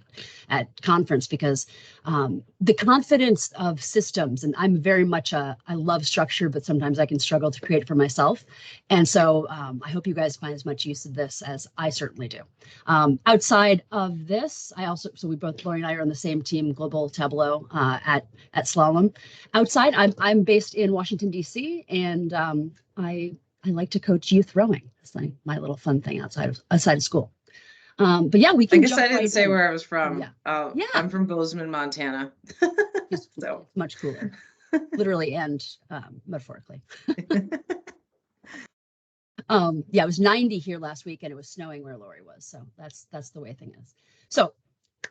at conference, because the confidence of systems, and I'm very much I love structure, but sometimes I can struggle to create it for myself. And so I hope you guys find as much use of this as I certainly do. Outside of this, so we both, Laurie and I are on the same team, Global Tableau at Slalom. Outside, I'm based in Washington, D.C., and I like to coach youth rowing. It's like my little fun thing outside of school. But yeah, we can. I guess jump I didn't right say in. where I was from. Yeah. Yeah. I'm from Bozeman, Montana. It's So much cooler, literally and metaphorically. Yeah, it was 90 here last week, and it was snowing where Laurie was. So that's the way thing is. So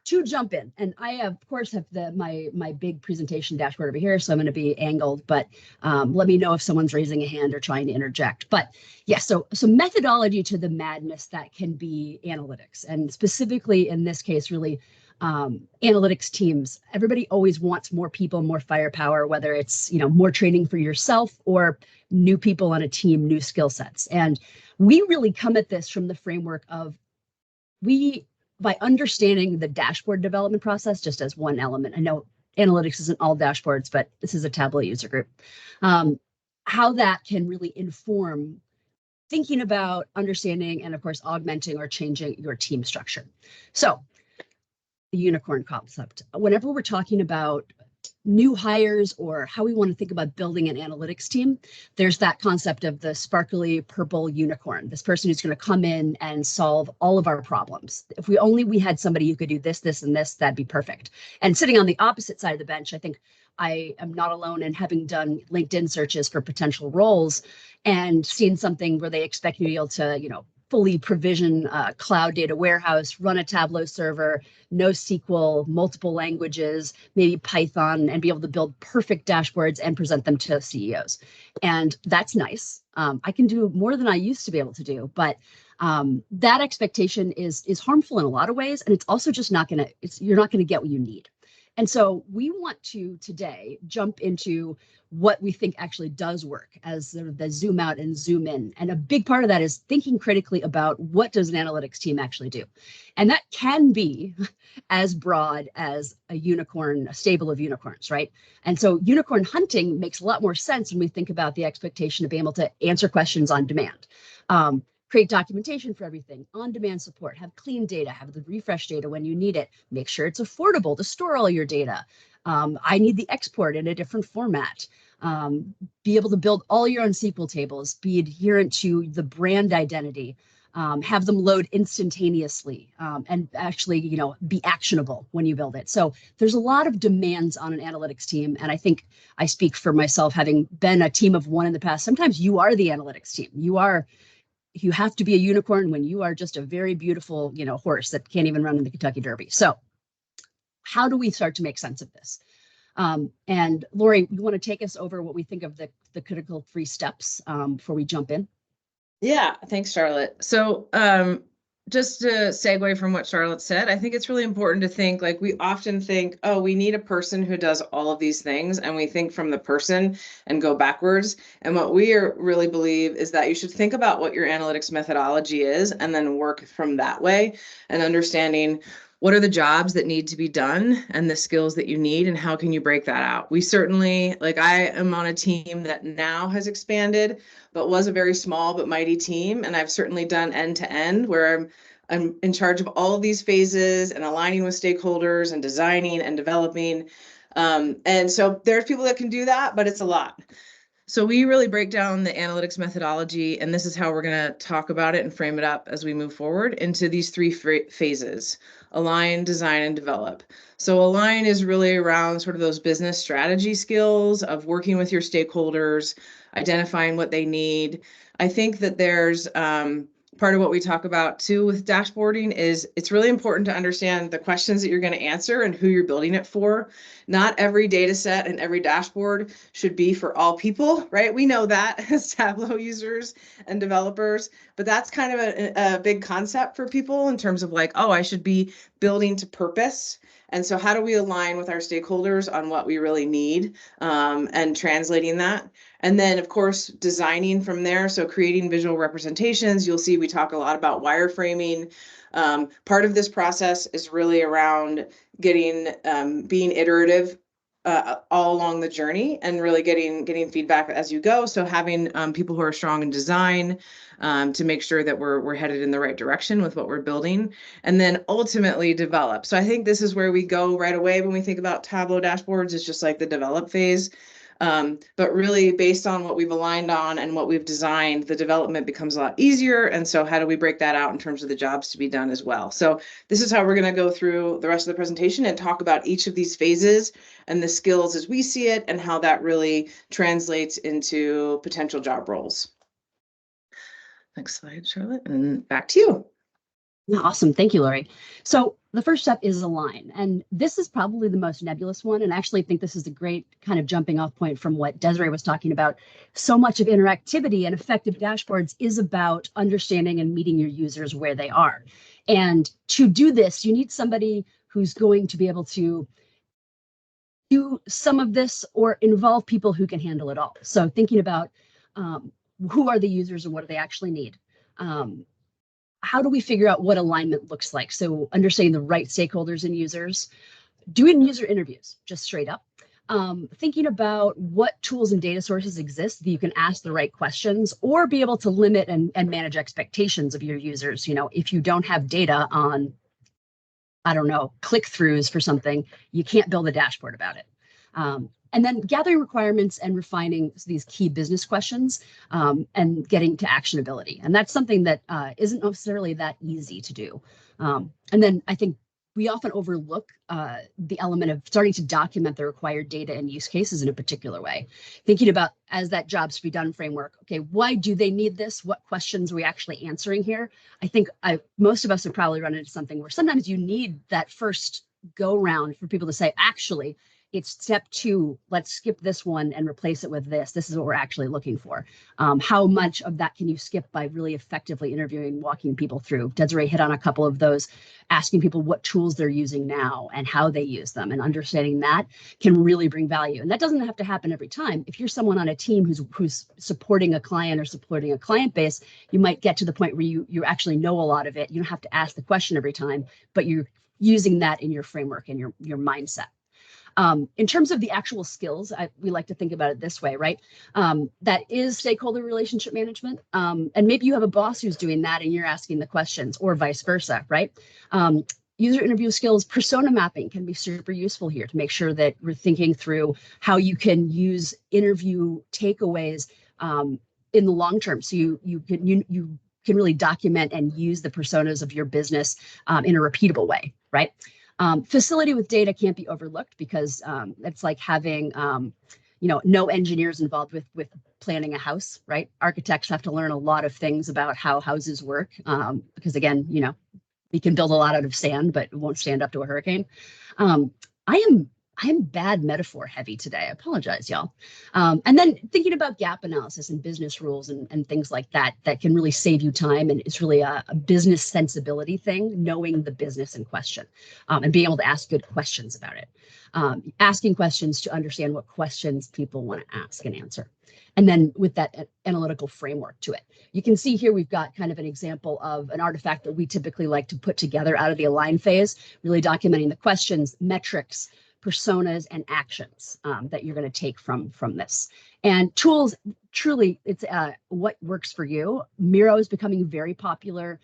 to jump in, and I of course have my big presentation dashboard over here, so I'm going to be angled, but let me know if someone's raising a hand or trying to interject. But yeah, so methodology to the madness that can be analytics, and specifically in this case, really analytics teams. Everybody always wants more people, more firepower, whether it's more training for yourself or new people on a team, new skill sets. And we really come at this from the framework of by understanding the dashboard development process, just as one element. I know analytics isn't all dashboards, but this is a Tableau user group. How that can really inform thinking about, understanding, and of course, augmenting or changing your team structure. So the unicorn concept. Whenever we're talking about new hires or how we want to think about building an analytics team, there's that concept of the sparkly purple unicorn, this person who's going to come in and solve all of our problems. If we had somebody who could do this, this, and this, that'd be perfect. And sitting on the opposite side of the bench, I think I am not alone in having done LinkedIn searches for potential roles and seen something where they expect you to be able to, fully provision a cloud data warehouse, run a Tableau server, NoSQL, multiple languages, maybe Python, and be able to build perfect dashboards and present them to CEOs. And that's nice. I can do more than I used to be able to do, but that expectation is harmful in a lot of ways. And it's also just you're not going to get what you need. And so we want to today jump into what we think actually does work as sort of the zoom out and zoom in. And a big part of that is thinking critically about what does an analytics team actually do? And that can be as broad as a stable of unicorns, right? And so unicorn hunting makes a lot more sense when we think about the expectation of being able to answer questions on demand. Create documentation for everything, on-demand support, have clean data, have the refresh data when you need it, make sure it's affordable to store all your data. I need the export in a different format. Be able to build all your own SQL tables, be adherent to the brand identity, have them load instantaneously, and actually, be actionable when you build it. So there's a lot of demands on an analytics team. And I think I speak for myself, having been a team of one in the past. Sometimes you are the analytics team. You have to be a unicorn when you are just a very beautiful, horse that can't even run in the Kentucky Derby. So how do we start to make sense of this? And Laurie, you want to take us over what we think of the critical 3 steps before we jump in? Yeah, thanks, Charlotte. So just to segue from what Charlotte said, I think it's really important to think, like, we often think, oh, we need a person who does all of these things, and we think from the person and go backwards. And what we really believe is that you should think about what your analytics methodology is and then work from that way, and understanding what are the jobs that need to be done and the skills that you need, and how can you break that out? We certainly, I am on a team that now has expanded, but was a very small but mighty team. And I've certainly done end to end, where I'm in charge of all of these phases and aligning with stakeholders and designing and developing. And so there's people that can do that, but it's a lot. So we really break down the analytics methodology, and this is how we're going to talk about it and frame it up as we move forward into these 3 phases: align, design, and develop. So align is really around sort of those business strategy skills of working with your stakeholders, identifying what they need. I think that there's part of what we talk about too with dashboarding is it's really important to understand the questions that you're going to answer and who you're building it for. Not every data set and every dashboard should be for all people, right? We know that as Tableau users and developers, but that's kind of a big concept for people in terms of like, oh, I should be building to purpose. And so how do we align with our stakeholders on what we really need, and translating that? And then, of course, designing from there. So creating visual representations. You'll see we talk a lot about wireframing. Part of this process is really around getting being iterative all along the journey and really getting feedback as you go. So having people who are strong in design to make sure that we're headed in the right direction with what we're building, and then ultimately develop. So I think this is where we go right away when we think about Tableau dashboards. It's just like the develop phase. But really based on what we've aligned on and what we've designed, the development becomes a lot easier. And so how do we break that out in terms of the jobs to be done as well? So this is how we're going to go through the rest of the presentation and talk about each of these phases and the skills as we see it and how that really translates into potential job roles. Next slide, Charlotte, and back to you. Awesome. Thank you, Laurie. So the first step is align. And this is probably the most nebulous one. And I actually think this is a great kind of jumping off point from what Desireé was talking about. So much of interactivity and effective dashboards is about understanding and meeting your users where they are. And to do this, you need somebody who's going to be able to do some of this or involve people who can handle it all. So thinking about who are the users and what do they actually need? How do we figure out what alignment looks like? So understanding the right stakeholders and users, doing user interviews, just straight up. Thinking about what tools and data sources exist that you can ask the right questions or be able to limit and manage expectations of your users. You know, if you don't have data on, I don't know, click-throughs for something, you can't build a dashboard about it. And then gathering requirements and refining these key business questions and getting to actionability. And that's something that isn't necessarily that easy to do. And then I think we often overlook the element of starting to document the required data and use cases in a particular way. Thinking about as that jobs to be done framework, okay, why do they need this? What questions are we actually answering here? I think most of us have probably run into something where sometimes you need that first go round for people to say, actually, it's step 2, let's skip this one and replace it with this. This is what we're actually looking for. How much of that can you skip by really effectively interviewing, walking people through? Desireé hit on a couple of those, asking people what tools they're using now and how they use them, and understanding that can really bring value. And that doesn't have to happen every time. If you're someone on a team who's supporting a client or supporting a client base, you might get to the point where you actually know a lot of it. You don't have to ask the question every time, but you're using that in your framework and your mindset. In terms of the actual skills, we like to think about it this way, right? That is stakeholder relationship management. And maybe you have a boss who's doing that and you're asking the questions, or vice versa, right? User interview skills, persona mapping can be super useful here to make sure that we're thinking through how you can use interview takeaways in the long term. So you can really document and use the personas of your business in a repeatable way, right? Facility with data can't be overlooked because it's like having, no engineers involved with planning a house, right? Architects have to learn a lot of things about how houses work because, again, we can build a lot out of sand, but it won't stand up to a hurricane. I am bad metaphor heavy today. I apologize, y'all. And then thinking about gap analysis and business rules and things like that can really save you time. And it's really a business sensibility thing, knowing the business in question and being able to ask good questions about it. Asking questions to understand what questions people want to ask and answer. And then with that analytical framework to it. You can see here we've got kind of an example of an artifact that we typically like to put together out of the align phase, really documenting the questions, metrics, personas, and actions that you're going to take from this. And tools, truly, it's what works for you. Miro is becoming very popular.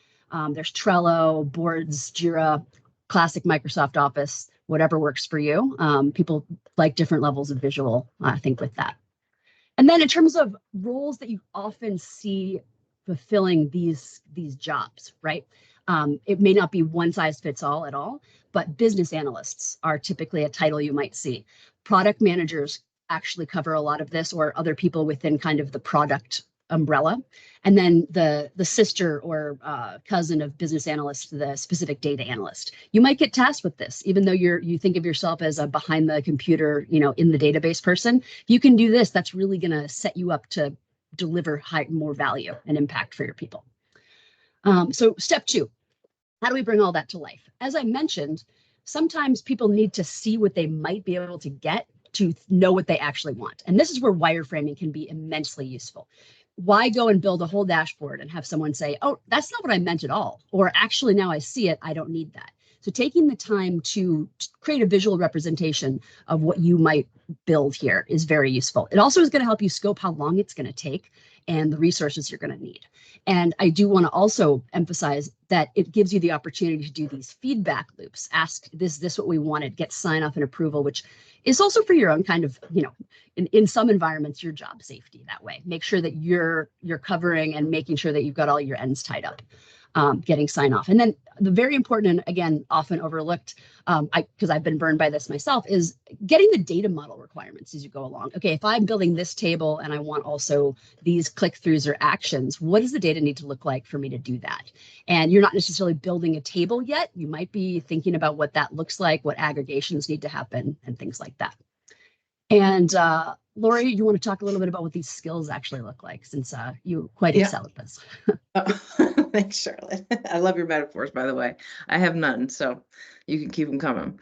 There's Trello, Boards, Jira, classic Microsoft Office, whatever works for you. People like different levels of visual, I think, with that. And then in terms of roles that you often see fulfilling these jobs, right? It may not be one size fits all at all, but business analysts are typically a title you might see. Product managers actually cover a lot of this, or other people within kind of the product umbrella, and then the sister or cousin of business analyst, the specific data analyst. You might get tasked with this, even though you think of yourself as a behind the computer, in the database person. If you can do this, that's really going to set you up to deliver more value and impact for your people. So step 2, how do we bring all that to life? As I mentioned, sometimes people need to see what they might be able to get to know what they actually want. And this is where wireframing can be immensely useful. Why go and build a whole dashboard and have someone say, oh, that's not what I meant at all. Or actually, now I see it, I don't need that. So taking the time to create a visual representation of what you might build here is very useful. It also is going to help you scope how long it's going to take and the resources you're going to need. And I do want to also emphasize that it gives you the opportunity to do these feedback loops. Ask, this what we wanted, get sign off and approval, which is also for your own kind of, in some environments, your job safety that way. Make sure that you're covering and making sure that you've got all your ends tied up. Getting sign off. And then the very important, and again, often overlooked, because I've been burned by this myself, is getting the data model requirements as you go along. Okay, if I'm building this table and I want also these click-throughs or actions, what does the data need to look like for me to do that? And you're not necessarily building a table yet. You might be thinking about what that looks like, what aggregations need to happen, and things like that. And Laurie, you want to talk a little bit about what these skills actually look like, since you quite excel at this. Thanks, Charlotte. I love your metaphors, by the way. I have none, so you can keep them coming.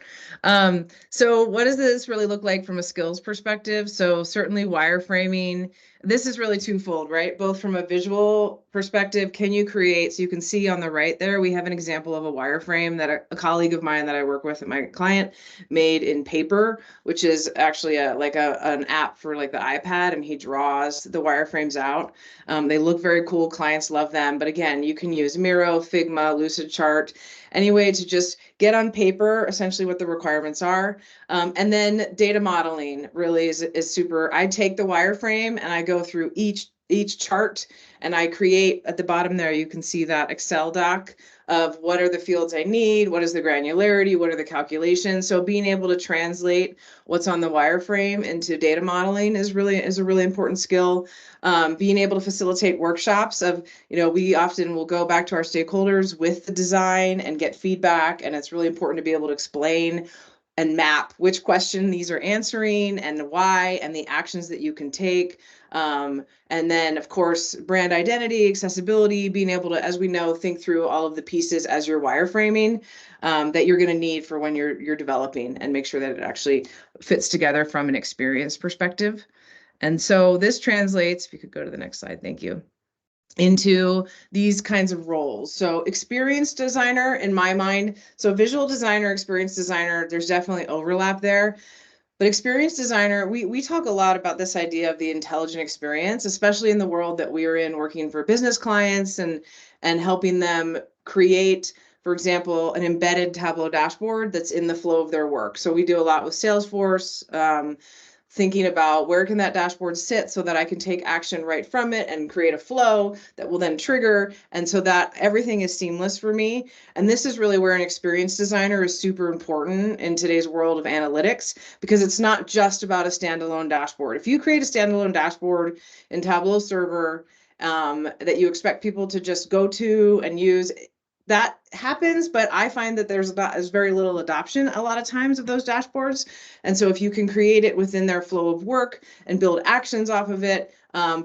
So what does this really look like from a skills perspective? So certainly wireframing. This is really twofold, right? Both from a visual perspective, can you create, so you can see on the right there, we have an example of a wireframe that a colleague of mine that I work with at my client made in paper, which is actually an app for like the iPad, and he draws the wireframes out. They look very cool. Clients love them. But again, you can use Miro, Figma, Lucidchart, any way to just get on paper essentially what the requirements are. And then data modeling really is super. I take the wireframe and I go through each chart, and I create at the bottom there, you can see that Excel doc of what are the fields I need, what is the granularity, what are the calculations. So being able to translate what's on the wireframe into data modeling is a really important skill. Being able to facilitate workshops of, we often will go back to our stakeholders with the design and get feedback, and it's really important to be able to explain and map which question these are answering and why, and the actions that you can take. And then, of course, brand identity, accessibility, being able to, as we know, think through all of the pieces as you're wireframing that you're going to need for when you're developing, and make sure that it actually fits together from an experience perspective. And so this translates, if you could go to the next slide, thank you, into these kinds of roles. So experience designer, in my mind, so visual designer, experience designer, there's definitely overlap there. But experience designer, we talk a lot about this idea of the intelligent experience, especially in the world that we are in, working for business clients and helping them create, for example, an embedded Tableau dashboard that's in the flow of their work. So we do a lot with Salesforce, thinking about where can that dashboard sit so that I can take action right from it and create a flow that will then trigger. And so that everything is seamless for me. And this is really where an experience designer is super important in today's world of analytics, because it's not just about a standalone dashboard. If you create a standalone dashboard in Tableau server that you expect people to just go to and use, that happens, but I find that there's very little adoption a lot of times of those dashboards. And so if you can create it within their flow of work and build actions off of it,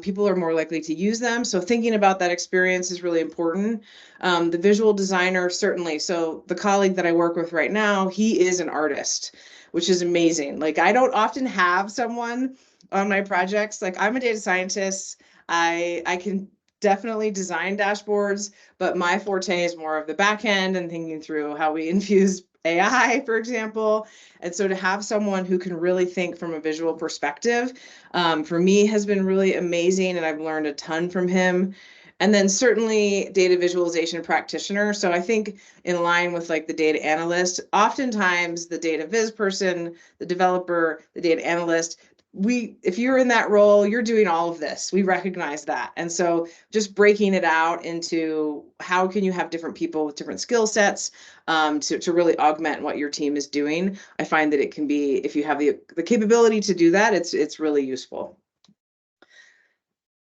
people are more likely to use them. So thinking about that experience is really important. The visual designer, certainly. So the colleague that I work with right now, he is an artist, which is amazing. Like, I don't often have someone on my projects. Like, I'm a data scientist. I can definitely design dashboards, but my forte is more of the back end and thinking through how we infuse AI, for example. And so to have someone who can really think from a visual perspective, for me has been really amazing, and I've learned a ton from him. And then certainly data visualization practitioner. So I think in line with like the data analyst, oftentimes the data viz person, the developer, the data analyst, if you're in that role, you're doing all of this. We recognize that. And so just breaking it out into how can you have different people with different skill sets to really augment what your team is doing. I find that it can be, if you have the capability to do that, it's really useful.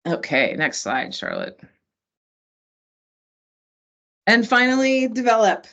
Okay, next slide, Charlotte. And finally, develop.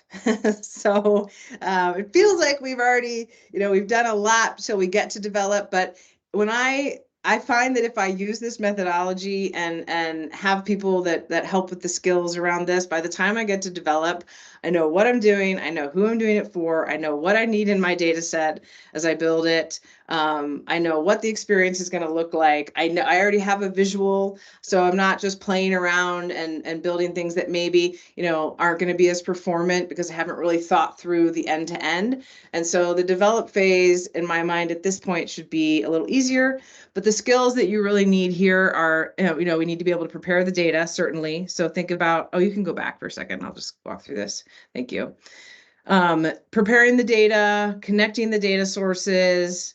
So it feels like we've already, we've done a lot till we get to develop. But when I find that if I use this methodology and have people that help with the skills around this, by the time I get to develop, I know what I'm doing. I know who I'm doing it for. I know what I need in my data set as I build it. I know what the experience is going to look like. I know I already have a visual, so I'm not just playing around and building things that maybe, aren't going to be as performant because I haven't really thought through the end to end. And so the develop phase in my mind at this point should be a little easier, but the skills that you really need here are, we need to be able to prepare the data, certainly. So think about, you can go back for a second. I'll just walk through this. Thank you. Preparing the data, connecting the data sources,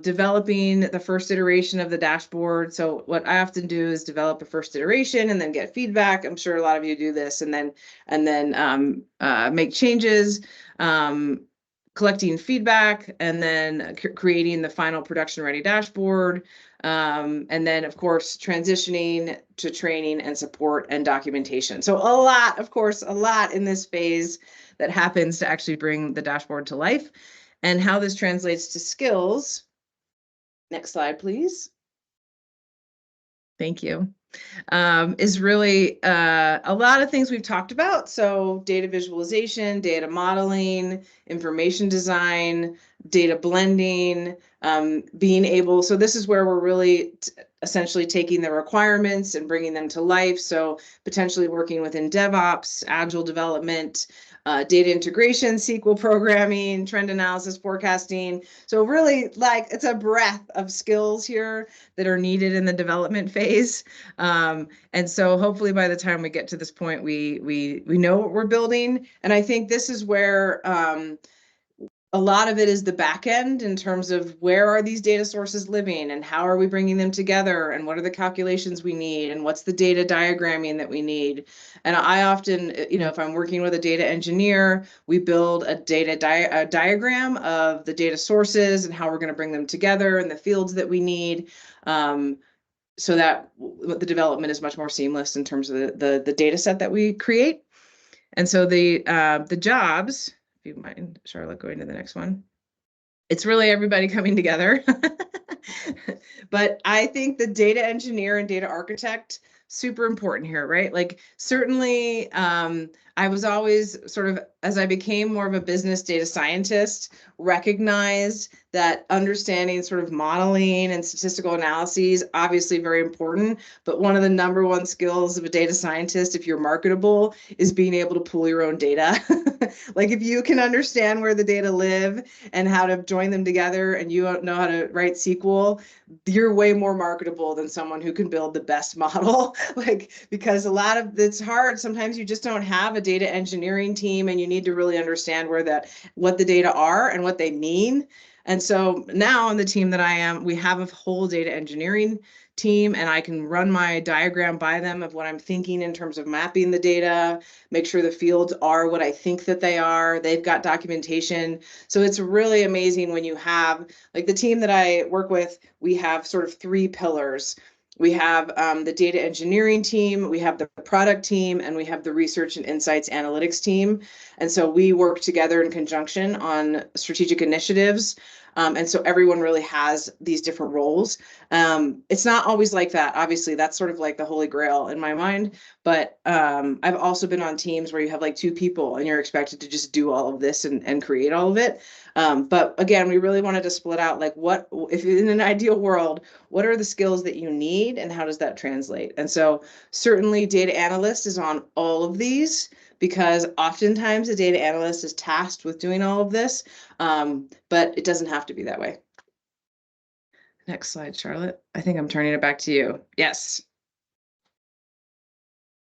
developing the first iteration of the dashboard. So what I often do is develop a first iteration and then get feedback. I'm sure a lot of you do this, and then make changes, collecting feedback, and then creating the final production ready dashboard. And then of course, transitioning to training and support and documentation. So a lot in this phase that happens to actually bring the dashboard to life. And how this translates to skills. Next slide, please. Thank you. Is really a lot of things we've talked about. So data visualization, data modeling, information design, data blending, being able, so this is where we're really essentially taking the requirements and bringing them to life. So potentially working within DevOps, agile development, data integration, SQL programming, trend analysis, forecasting. So really, like, it's a breadth of skills here that are needed in the development phase. And so hopefully by the time we get to this point, we know what we're building. And I think this is where a lot of it is the back end in terms of where are these data sources living and how are we bringing them together and what are the calculations we need and what's the data diagramming that we need. And I often, if I'm working with a data engineer, we build a data diagram of the data sources and how we're going to bring them together and the fields that we need. So that the development is much more seamless in terms of the data set that we create. And so the jobs, if you mind, Charlotte, going to the next one. It's really everybody coming together. But I think the data engineer and data architect, super important here, right? Like certainly I was always sort of, as I became more of a business data scientist, recognized that understanding sort of modeling and statistical analyses, obviously very important, but one of the number one skills of a data scientist, if you're marketable, is being able to pull your own data. Like if you can understand where the data live and how to join them together and you know how to write SQL, you're way more marketable than someone who can build the best model. Like, because a lot of it's hard. Sometimes you just don't have a data engineering team and you need to really understand what the data are and what they mean. And so now on the team that I am, we have a whole data engineering team, and I can run my diagram by them of what I'm thinking in terms of mapping the data, make sure the fields are what I think that they are. They've got documentation. So it's really amazing when you have, like the team that I work with, we have sort of three pillars. We have the data engineering team, we have the product team, and we have the research and insights analytics team. And so we work together in conjunction on strategic initiatives. And so everyone really has these different roles. It's not always like that. Obviously, that's sort of like the holy grail in my mind. But I've also been on teams where you have like two people and you're expected to just do all of this and create all of it. But again, we really wanted to split out like what, if in an ideal world, what are the skills that you need and how does that translate? And so certainly data analyst is on all of these, because oftentimes the data analyst is tasked with doing all of this, but it doesn't have to be that way. Next slide, Charlotte. I think I'm turning it back to you. Yes.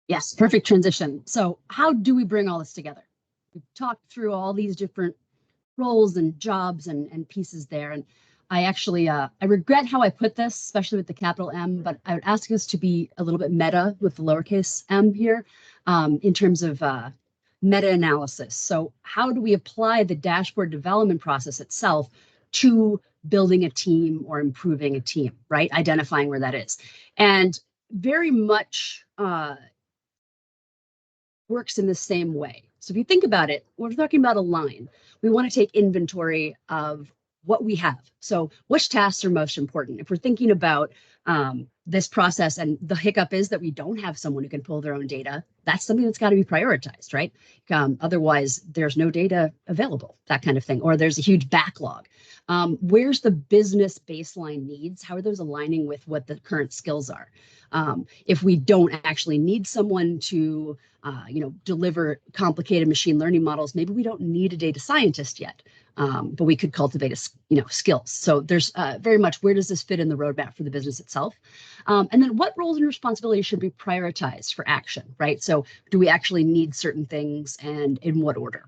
Yes, perfect transition. So how do we bring all this together? We've talked through all these different roles and jobs and pieces there. And I actually, I regret how I put this, especially with the capital M, but I would ask us to be a little bit meta with the lowercase m here in terms of meta-analysis. So how do we apply the dashboard development process itself to building a team or improving a team, right? Identifying where that is. And very much works in the same way. So if you think about it, we're talking about a line. We want to take inventory of what we have. So which tasks are most important? If we're thinking about this process and the hiccup is that we don't have someone who can pull their own data, that's something that's got to be prioritized, right? Otherwise, there's no data available, that kind of thing, or there's a huge backlog. Where's the business baseline needs? How are those aligning with what the current skills are? If we don't actually need someone to deliver complicated machine learning models, maybe we don't need a data scientist yet, but we could cultivate skills. So there's very much, where does this fit in the roadmap for the business itself? And then what roles and responsibilities should be prioritized for action, right? So do we actually need certain things, and in what order?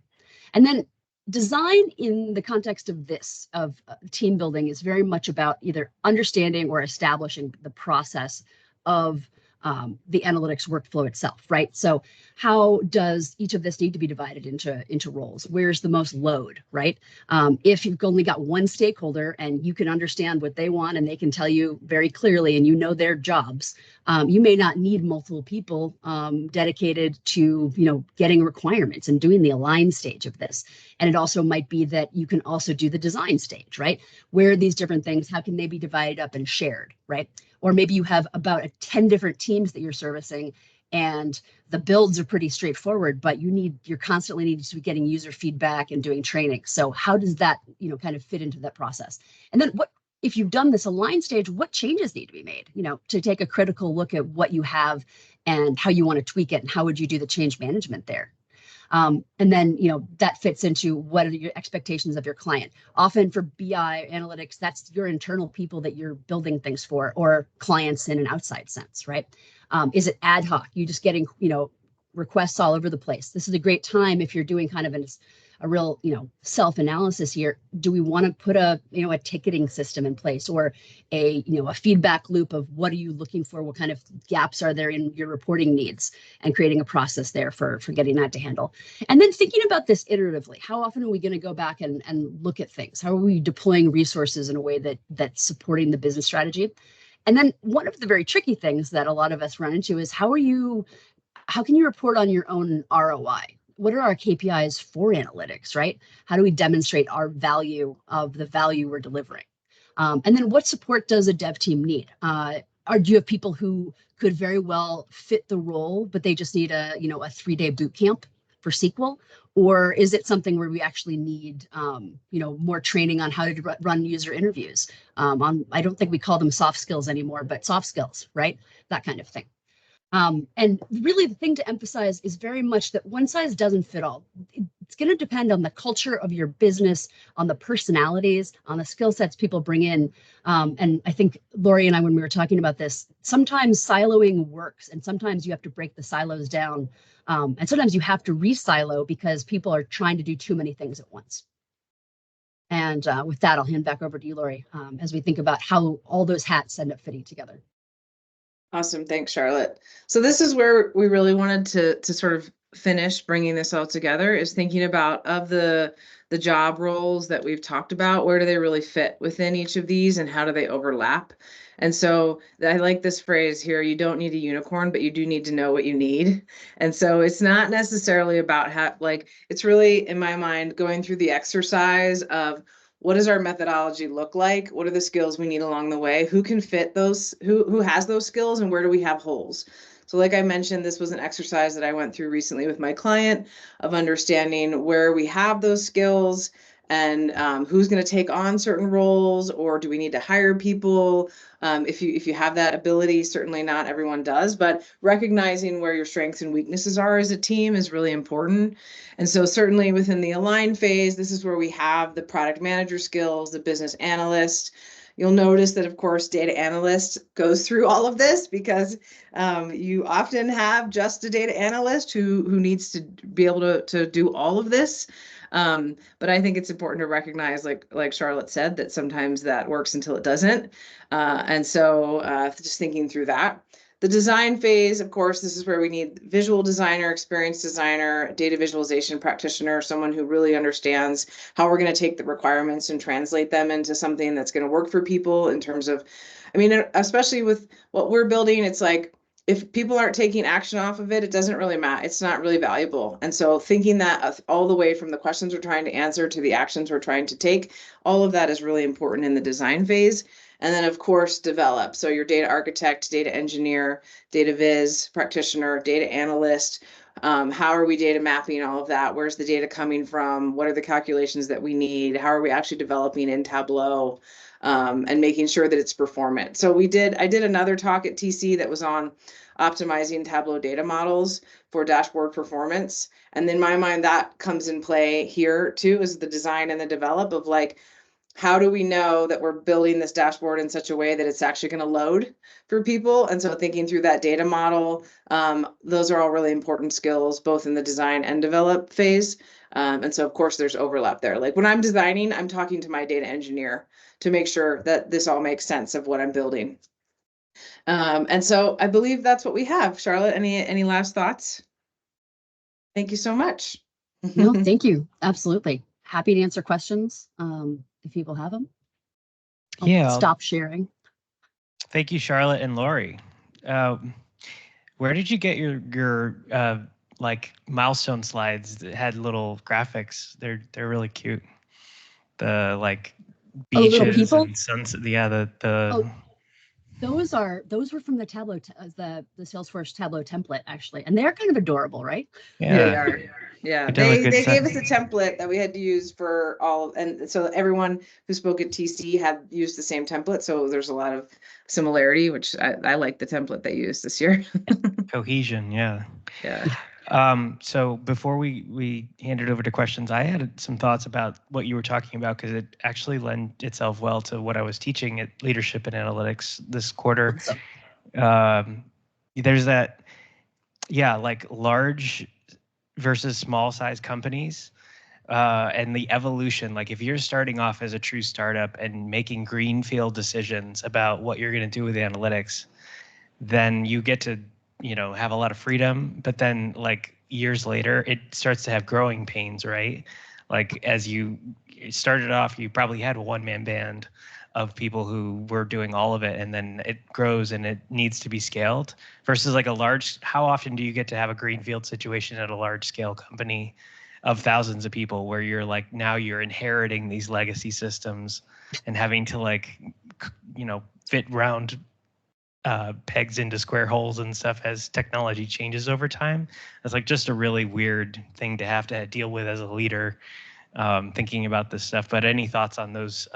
And then design in the context of this, of team building, is very much about either understanding or establishing the process of the analytics workflow itself, right? So how does each of this need to be divided into roles? Where's the most load, right? If you've only got one stakeholder and you can understand what they want and they can tell you very clearly and you know their jobs, you may not need multiple people dedicated to getting requirements and doing the align stage of this. And it also might be that you can also do the design stage, right? Where are these different things? How can they be divided up and shared, right? Or maybe you have about 10 different teams that you're servicing, and the builds are pretty straightforward, but you're constantly needing to be getting user feedback and doing training. So how does that, kind of fit into that process? And then if you've done this align stage, what changes need to be made, to take a critical look at what you have and how you want to tweak it, and how would you do the change management there? And then, that fits into what are your expectations of your client. Often for BI analytics, that's your internal people that you're building things for, or clients in an outside sense, right? Is it ad hoc? You just getting, requests all over the place. This is a great time if you're doing kind of a real, self-analysis here. Do we want to put a ticketing system in place, or a feedback loop of what are you looking for? What kind of gaps are there in your reporting needs, and creating a process there for getting that to handle. And then thinking about this iteratively. How often are we going to go back and look at things? How are we deploying resources in a way that's supporting the business strategy? And then one of the very tricky things that a lot of us run into is how can you report on your own ROI? What are our KPIs for analytics, right? How do we demonstrate our value of the value we're delivering? And then what support does a dev team need? Do you have people who could very well fit the role, but they just need a 3-day boot camp for SQL? Or is it something where we actually need, more training on how to run user interviews? I don't think we call them soft skills anymore, but soft skills, right? That kind of thing. And really the thing to emphasize is very much that one size doesn't fit all. It's going to depend on the culture of your business, on the personalities, on the skill sets people bring in. And I think Laurie and I, when we were talking about this, sometimes siloing works, and sometimes you have to break the silos down. And sometimes you have to re-silo because people are trying to do too many things at once. And with that, I'll hand back over to you, Laurie, as we think about how all those hats end up fitting together. Awesome. Thanks, Charlotte. So this is where we really wanted to sort of finish bringing this all together, is thinking about, of the job roles that we've talked about, where do they really fit within each of these, and how do they overlap? And so I like this phrase here: you don't need a unicorn, but you do need to know what you need. And so it's not necessarily about it's really, in my mind, going through the exercise of, what does our methodology look like? What are the skills we need along the way? Who can fit those? Who has those skills, and where do we have holes? So like I mentioned, this was an exercise that I went through recently with my client, of understanding where we have those skills, and who's going to take on certain roles, or do we need to hire people? If you have that ability, certainly not everyone does, but recognizing where your strengths and weaknesses are as a team is really important. And so certainly within the align phase, this is where we have the product manager skills, the business analyst. You'll notice that, of course, data analyst goes through all of this, because you often have just a data analyst who needs to be able to do all of this. But I think it's important to recognize, like Charlotte said, that sometimes that works until it doesn't. And so just thinking through that. The design phase, of course, this is where we need visual designer, experienced designer, data visualization practitioner, someone who really understands how we're going to take the requirements and translate them into something that's going to work for people in terms of I mean, especially with what we're building, it's like, if people aren't taking action off of it, it doesn't really matter. It's not really valuable. And so thinking that all the way from the questions we're trying to answer to the actions we're trying to take, all of that is really important in the design phase. And then of course, develop. So your data architect, data engineer, data viz practitioner, data analyst, how are we data mapping all of that? Where's the data coming from? What are the calculations that we need? How are we actually developing in Tableau? And making sure that it's performant. So I did another talk at TC that was on optimizing Tableau data models for dashboard performance. And in my mind, that comes in play here too, is the design and the develop of like, how do we know that we're building this dashboard in such a way that it's actually going to load for people? And so thinking through that data model, those are all really important skills, both in the design and develop phase. And so of course there's overlap there. Like when I'm designing, I'm talking to my data engineer to make sure that this all makes sense of what I'm building. And so I believe that's what we have. Charlotte, any last thoughts? Thank you so much. No, thank you. Absolutely. Happy to answer questions if people have them. I'll stop sharing. Thank you, Charlotte and Laurie. Where did you get your like milestone slides that had little graphics? They're really cute. The like beaches and sunset. Yeah, those were from the Tableau, the Salesforce Tableau template actually, and they're kind of adorable, right? Yeah, they are. Yeah, they gave us a template that we had to use for all, and so everyone who spoke at TC had used the same template. So there's a lot of similarity, which I like the template they used this year. Cohesion, yeah. Yeah. So before we hand it over to questions, I had some thoughts about what you were talking about because it actually lent itself well to what I was teaching at Leadership and Analytics this quarter. There's that, like large versus small size companies and the evolution. Like if you're starting off as a true startup and making greenfield decisions about what you're going to do with analytics, then you get to have a lot of freedom, but then like years later, it starts to have growing pains, right? Like as you started off, you probably had a one-man band of people who were doing all of it, and then it grows and it needs to be scaled versus like how often do you get to have a greenfield situation at a large scale company of thousands of people where you're like, now you're inheriting these legacy systems and having to like, fit round pegs into square holes and stuff as technology changes over time. It's like just a really weird thing to have to deal with as a leader, thinking about this stuff. But any thoughts on those?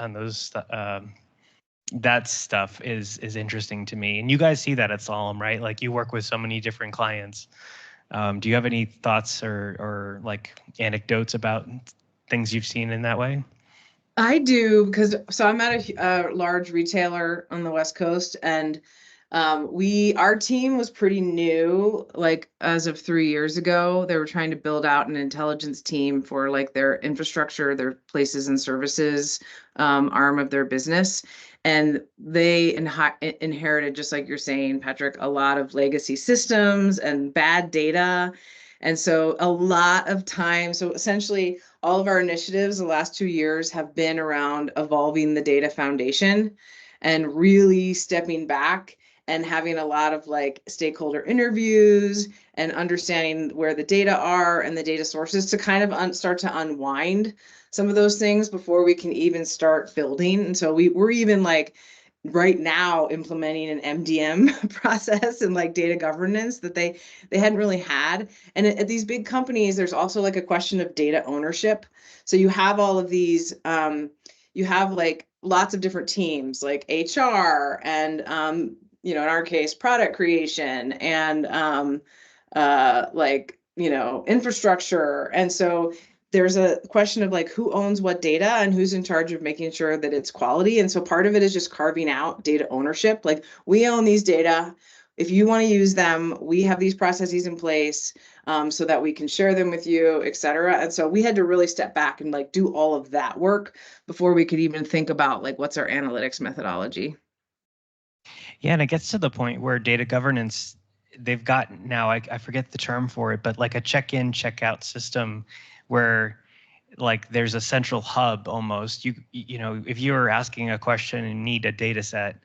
That stuff is interesting to me. And you guys see that at Solemn, right? Like you work with so many different clients. Do you have any thoughts or like anecdotes about things you've seen in that way? I do, because so I'm at a large retailer on the West Coast, and our team was pretty new, like as of 3 years ago. They were trying to build out an intelligence team for like their infrastructure, their places and services arm of their business. And they inherited, just like you're saying, Patrick, a lot of legacy systems and bad data. And so a lot of time, so essentially all of our initiatives the last 2 years have been around evolving the data foundation and really stepping back and having a lot of like stakeholder interviews and understanding where the data are and the data sources to kind of start to unwind some of those things before we can even start building. And so we're even like right now implementing an MDM process and like data governance that they hadn't really had. And at these big companies, there's also like a question of data ownership. So you have all of these, you have like lots of different teams like HR and, in our case, product creation and infrastructure. And so there's a question of like who owns what data and who's in charge of making sure that it's quality. And so part of it is just carving out data ownership. Like we own these data. If you want to use them, we have these processes in place so that we can share them with you, et cetera. And so we had to really step back and like do all of that work before we could even think about like what's our analytics methodology. Yeah, and it gets to the point where data governance, they've got now, I forget the term for it, but like a check-in, check-out system where like there's a central hub almost. You know, if you're asking a question and need a data set,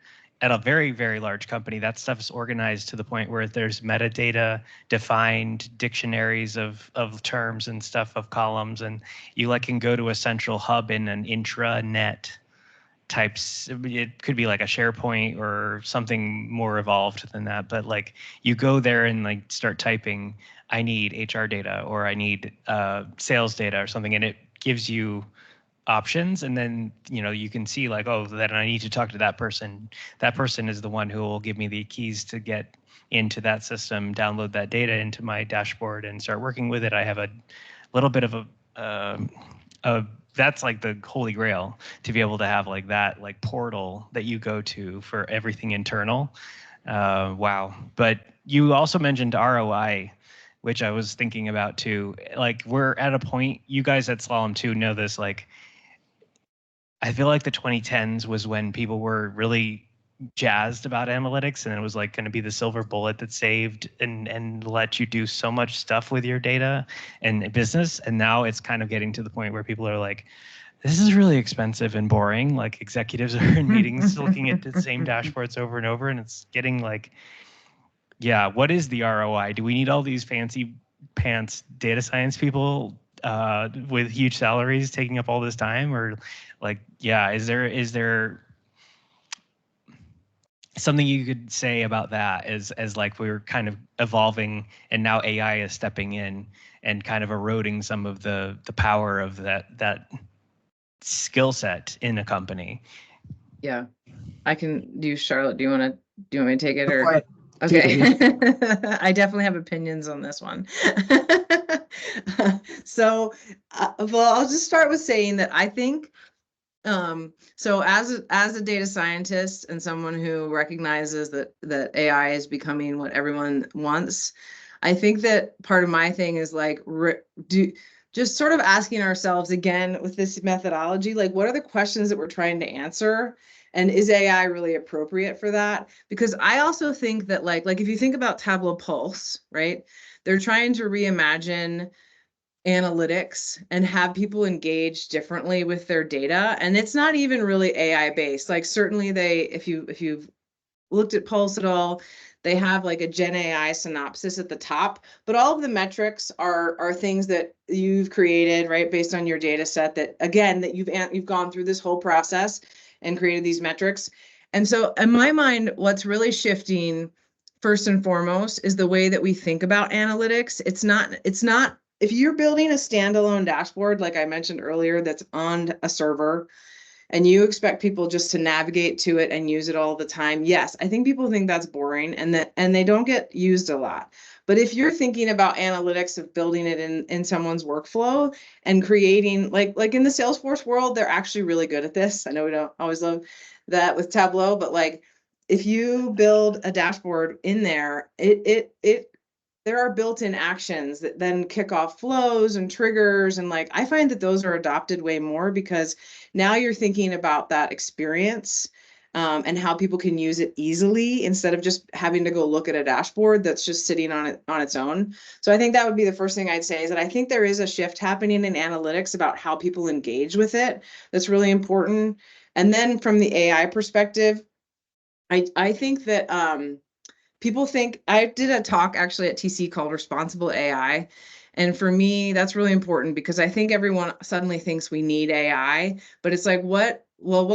at a very, very large company, that stuff is organized to the point where there's metadata, defined dictionaries of terms and stuff, of columns, and you like can go to a central hub in an intranet types. It could be like a SharePoint or something more evolved than that, but like you go there and like start typing, I need HR data or I need sales data or something, and it gives you options, and then you can see like, oh, then I need to talk to that person. That person is the one who will give me the keys to get into that system, download that data into my dashboard, and start working with it. I have a little bit of a that's like the holy grail, to be able to have like that like portal that you go to for everything internal. Wow. But you also mentioned ROI, which I was thinking about too. Like we're at a point, you guys at Slalom too know this, like I feel like the 2010s was when people were really jazzed about analytics, and it was like going to be the silver bullet that saved and let you do so much stuff with your data and business. And now it's kind of getting to the point where people are like, this is really expensive and boring. Like executives are in meetings looking at the same dashboards over and over, and it's getting like, yeah, what is the ROI? Do we need all these fancy pants data science people with huge salaries taking up all this time? Or like, yeah, is there something you could say about that as like we're kind of evolving and now AI is stepping in and kind of eroding some of the power of that skill set in a company? Yeah, I can do. Charlotte, do you want me to take it, or? Go for it. Okay. I definitely have opinions on this one. So, well, I'll just start with saying that I think, so as a data scientist and someone who recognizes that AI is becoming what everyone wants, I think that part of my thing is like, just sort of asking ourselves again with this methodology, like, what are the questions that we're trying to answer? And is AI really appropriate for that? Because I also think that like if you think about Tableau Pulse, right? They're trying to reimagine analytics and have people engage differently with their data. And it's not even really AI based. Like certainly if you've looked at Pulse at all, they have like a Gen AI synopsis at the top, but all of the metrics are things that you've created, right? Based on your data set that, again, that you've gone through this whole process and created these metrics. And so in my mind, what's really shifting first and foremost is the way that we think about analytics. It's not, if you're building a standalone dashboard, like I mentioned earlier, that's on a server, and you expect people just to navigate to it and use it all the time, yes, I think people think that's boring and they don't get used a lot. But if you're thinking about analytics of building it in someone's workflow and creating, like in the Salesforce world, they're actually really good at this. I know we don't always love that with Tableau, but like if you build a dashboard in there, there are built-in actions that then kick off flows and triggers. And like, I find that those are adopted way more because now you're thinking about that experience and how people can use it easily instead of just having to go look at a dashboard that's just sitting on its own. So I think that would be the first thing I'd say, is that I think there is a shift happening in analytics about how people engage with it. That's really important. And then from the AI perspective, I think that people think, I did a talk actually at TC called Responsible AI. And for me, that's really important because I think everyone suddenly thinks we need AI, but it's like, what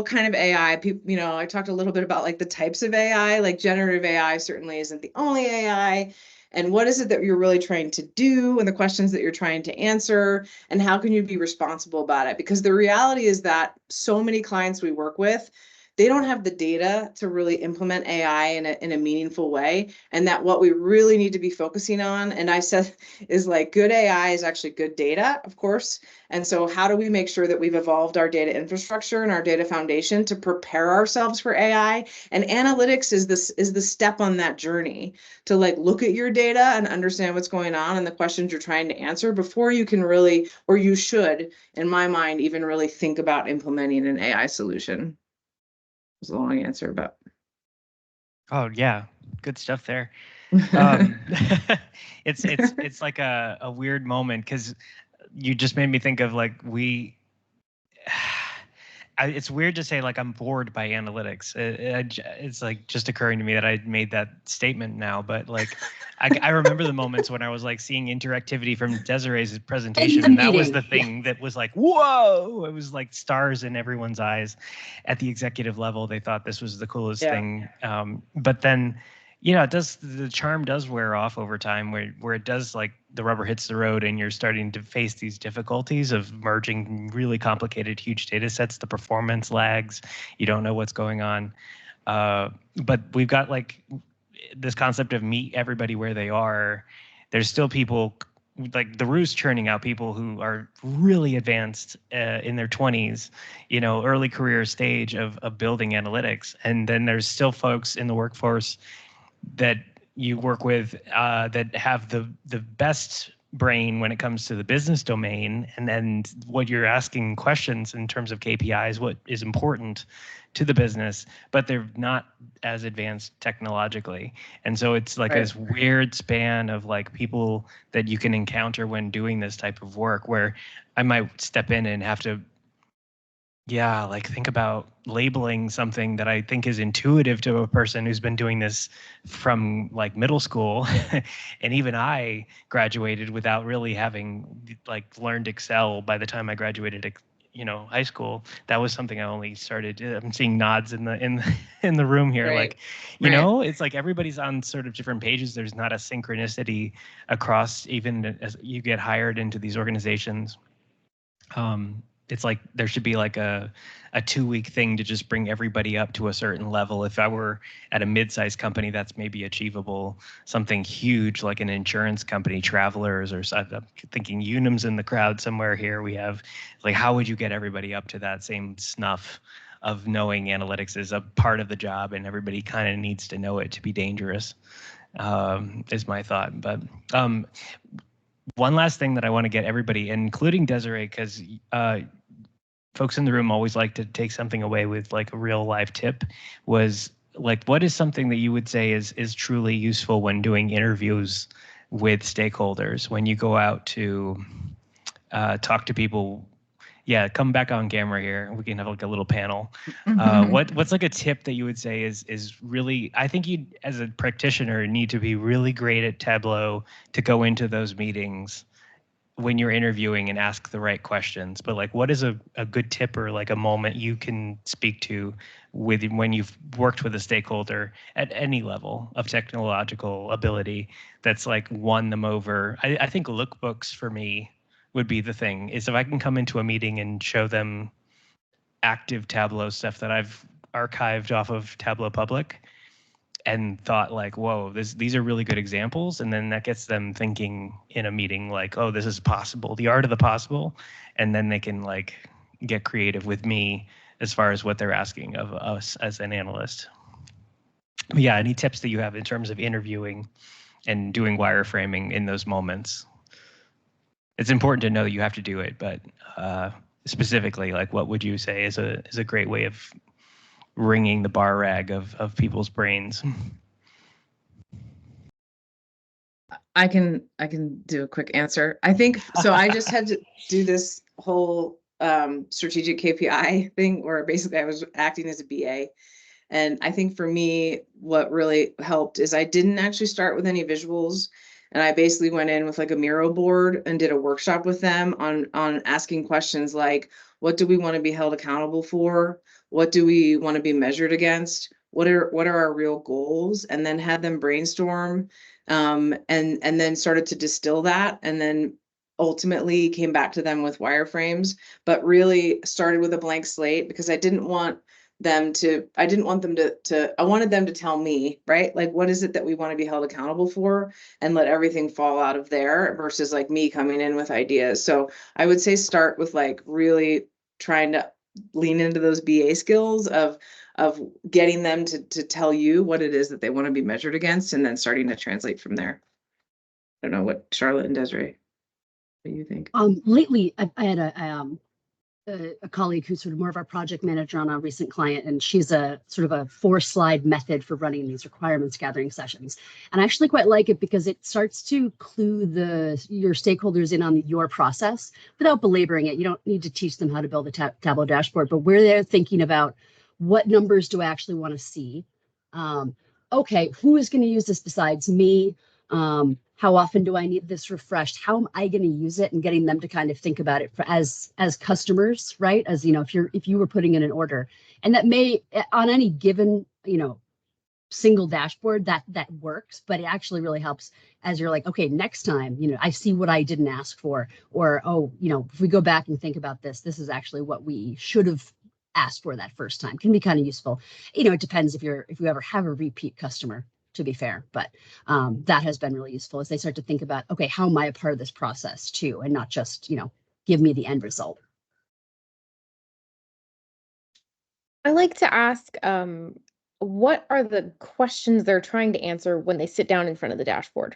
kind of AI? People, I talked a little bit about like the types of AI, like generative AI certainly isn't the only AI. And what is it that you're really trying to do, and the questions that you're trying to answer, and how can you be responsible about it? Because the reality is that so many clients we work with, they don't have the data to really implement AI in a meaningful way. And that what we really need to be focusing on, and I said, is like good AI is actually good data, of course. And so how do we make sure that we've evolved our data infrastructure and our data foundation to prepare ourselves for AI? And analytics is the step on that journey to like look at your data and understand what's going on and the questions you're trying to answer before you can really, or you should, in my mind, even really think about implementing an AI solution. It's a long answer, but Oh yeah, good stuff there. It's like a weird moment because you just made me think of like it's weird to say like I'm bored by analytics. It's like just occurring to me that I made that statement now, but like I remember the moments when I was like seeing interactivity from Desiree's presentation, and that was the thing that was like, whoa! It was like stars in everyone's eyes. At the executive level, they thought this was the coolest thing. But then, the charm does wear off over time, where it does, like, the rubber hits the road and you're starting to face these difficulties of merging really complicated, huge data sets. The performance lags, you don't know what's going on. But we've got like this concept of meet everybody where they are. There's still people, like the Roo's churning out people who are really advanced in their 20s, early career stage of building analytics. And then there's still folks in the workforce that you work with that have the best brain when it comes to the business domain, and then what you're asking questions in terms of KPIs, what is important to the business, but they're not as advanced technologically. And so it's like this weird span of like people that you can encounter when doing this type of work, where I might step in and have to like think about labeling something that I think is intuitive to a person who's been doing this from like middle school. And even I graduated without really having like learned Excel by the time I graduated, high school. That was something I only started. I'm seeing nods in the room here. Like, it's like everybody's on sort of different pages. There's not a synchronicity across, even as you get hired into these organizations. It's like there should be like a 2-week thing to just bring everybody up to a certain level. If I were at a mid-sized company, that's maybe achievable. Something huge like an insurance company, Travelers, or I'm thinking Unum's in the crowd somewhere here. We have like, how would you get everybody up to that same snuff of knowing analytics is a part of the job and everybody kind of needs to know it to be dangerous, is my thought. But one last thing that I want to get everybody, including Desireé, because folks in the room always like to take something away with like a real life tip, was like, what is something that you would say is truly useful when doing interviews with stakeholders, when you go out to talk to people? Yeah, come back on camera here. We can have like a little panel. What's like a tip that you would say is really, I think you as a practitioner need to be really great at Tableau to go into those meetings when you're interviewing and ask the right questions. But like, what is a good tip or like a moment you can speak to with when you've worked with a stakeholder at any level of technological ability that's like won them over? I think lookbooks for me would be the thing, is if I can come into a meeting and show them active Tableau stuff that I've archived off of Tableau Public and thought like, whoa, these are really good examples. And then that gets them thinking in a meeting like, oh, this is possible, the art of the possible. And then they can like get creative with me as far as what they're asking of us as an analyst. But yeah, any tips that you have in terms of interviewing and doing wireframing in those moments? It's important to know that you have to do it, but specifically, like, what would you say is a great way of wringing the bar rag of people's brains? I can do a quick answer. I think so. I just had to do this whole strategic KPI thing where basically I was acting as a BA. And I think for me, what really helped is I didn't actually start with any visuals. And I basically went in with like a Miro board and did a workshop with them on asking questions like, what do we want to be held accountable for? What do we want to be measured against? What are our real goals? And then had them brainstorm, and then started to distill that, and then ultimately came back to them with wireframes, but really started with a blank slate because I wanted them to tell me, right? Like, what is it that we want to be held accountable for, and let everything fall out of there versus like me coming in with ideas. So I would say start with like really trying to lean into those BA skills of getting them to tell you what it is that they want to be measured against, and then starting to translate from there. I don't know what Charlotte and Desireé, what do you think? Lately I had a colleague who's sort of more of our project manager on a recent client, and she's a sort of a 4-slide method for running these requirements gathering sessions. And I actually quite like it because it starts to clue your stakeholders in on your process without belaboring it. You don't need to teach them how to build a Tableau dashboard, but where they're thinking about what numbers do I actually want to see? Okay, who is going to use this besides me? How often do I need this refreshed? How am I going to use it? And getting them to kind of think about it as customers, right? As if you were putting in an order, and that may on any given single dashboard that works, but it actually really helps as you're like, okay, next time I see what I didn't ask for, or if we go back and think about this is actually what we should have asked for that first time. Can be kind of useful. It depends if you ever have a repeat customer, to be fair, but that has been really useful as they start to think about, okay, how am I a part of this process too, and not just give me the end result. I like to ask, what are the questions they're trying to answer when they sit down in front of the dashboard?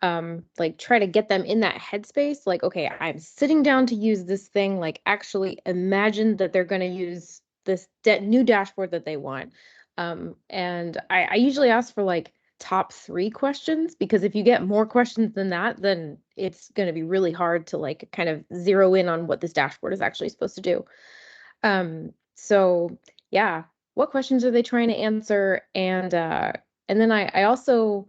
Like try to get them in that headspace, like, okay, I'm sitting down to use this thing, like actually imagine that they're going to use this new dashboard that they want. And I usually ask for like top 3 questions, because if you get more questions than that, then it's going to be really hard to like kind of zero in on what this dashboard is actually supposed to do. So yeah, what questions are they trying to answer? And then I also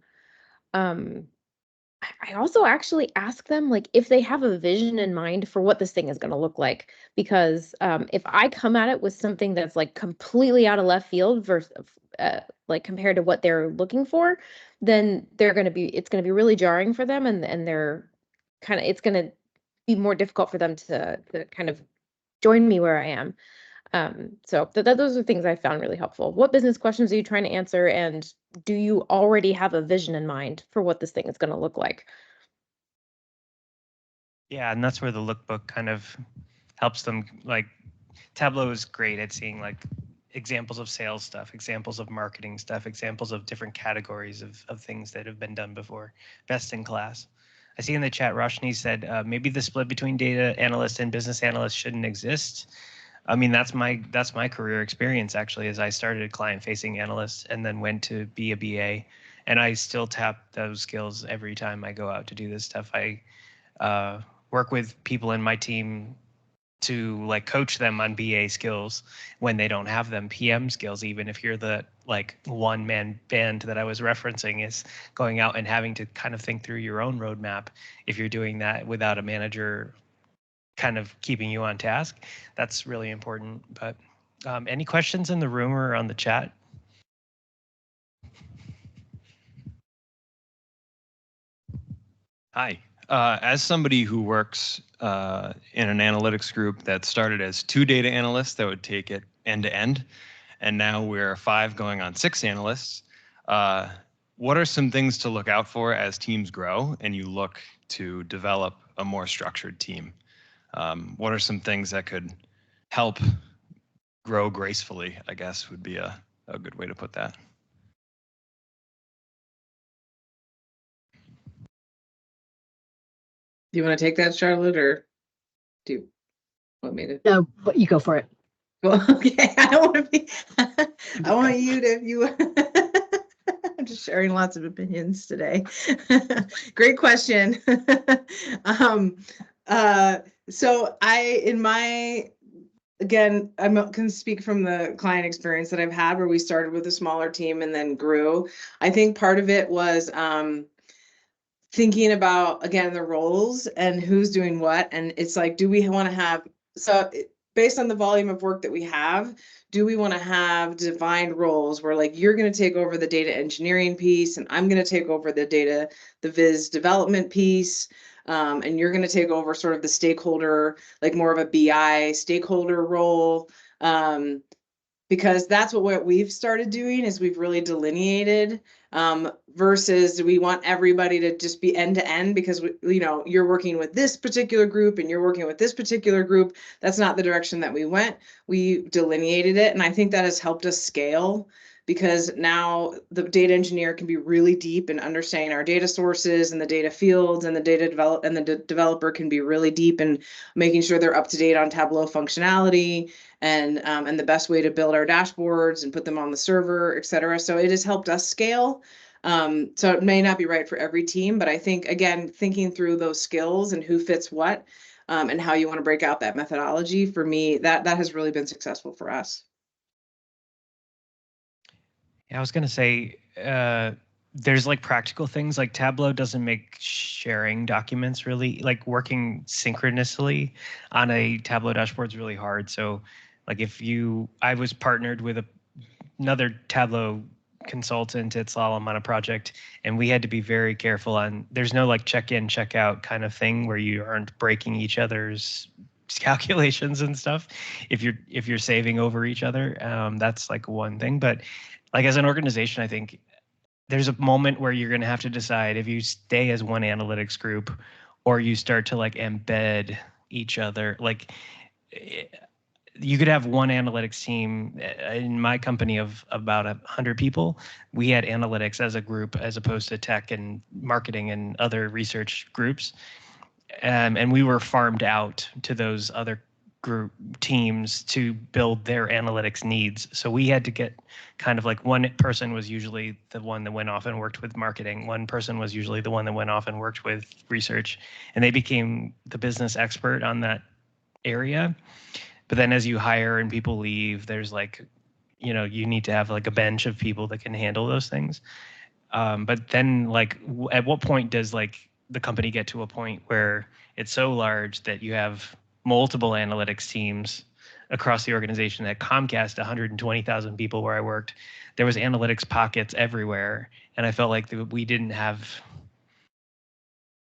actually ask them like if they have a vision in mind for what this thing is going to look like, because if I come at it with something that's like completely out of left field versus like compared to what they're looking for, then it's going to be really jarring for them, and they're it's going to be more difficult for them to kind of join me where I am. So those are things I found really helpful. What business questions are you trying to answer, and do you already have a vision in mind for what this thing is going to look like? Yeah, and that's where the lookbook kind of helps them. Like Tableau is great at seeing like examples of sales stuff, examples of marketing stuff, examples of different categories of things that have been done before. Best in class. I see in the chat, Roshni said maybe the split between data analyst and business analyst shouldn't exist. I mean, that's my career experience actually, as I started client-facing analyst and then went to be a BA, and I still tap those skills every time I go out to do this stuff. I work with people in my team to like coach them on BA skills when they don't have them. PM skills, even if you're the like one-man band that I was referencing, is going out and having to kind of think through your own roadmap. If you're doing that without a manager kind of keeping you on task, that's really important. But any questions in the room or on the chat? Hi. As somebody who works in an analytics group that started as 2 data analysts that would take it end to end, and now we're 5 going on 6 analysts, what are some things to look out for as teams grow and you look to develop a more structured team? What are some things that could help grow gracefully, I guess would be a good way to put that. Do you want to take that, Charlotte, or do you want me to? No, but you go for it. Well, okay. I don't want to be. I want you to. I'm just sharing lots of opinions today. Great question. So again, I can speak from the client experience that I've had, where we started with a smaller team and then grew. I think part of it was thinking about, again, the roles and who's doing what. And it's like, do we want to have, based on the volume of work that we have, do we want to have defined roles where like you're going to take over the data engineering piece and I'm going to take over the viz development piece, and you're going to take over sort of the stakeholder, like more of a BI stakeholder role, because that's what we've started doing is we've really delineated, versus we want everybody to just be end to end, because you're working with this particular group and you're working with this particular group. That's not the direction that we went. We delineated it, and I think that has helped us scale because now the data engineer can be really deep in understanding our data sources and the data fields, and the developer can be really deep in making sure they're up to date on Tableau functionality and the best way to build our dashboards and put them on the server, et cetera. So it has helped us scale. So it may not be right for every team, but I think, again, thinking through those skills and who fits what, and how you want to break out that methodology, for me, that has really been successful for us. Yeah, I was gonna say, there's like practical things, like Tableau doesn't make sharing documents really, like working synchronously on a Tableau dashboard is really hard. So like I was partnered with another Tableau consultant at Slalom on a project, and we had to be very careful on, there's no like check in, check out kind of thing where you aren't breaking each other's calculations and stuff if you're saving over each other. That's like one thing. But like as an organization, I think there's a moment where you're going to have to decide if you stay as one analytics group or you start to like embed each other. Like you could have one analytics team. In my company of about 100 people, we had analytics as a group as opposed to tech and marketing and other research groups. And we were farmed out to those other group teams to build their analytics needs. So we had to get kind of like, one person was usually the one that went off and worked with marketing. One person was usually the one that went off and worked with research, and they became the business expert on that area. But then as you hire and people leave, there's like, you need to have like a bench of people that can handle those things. But then like, at what point does like the company get to a point where it's so large that you have multiple analytics teams across the organization? At Comcast, 120,000 people where I worked, there was analytics pockets everywhere. And I felt like we didn't have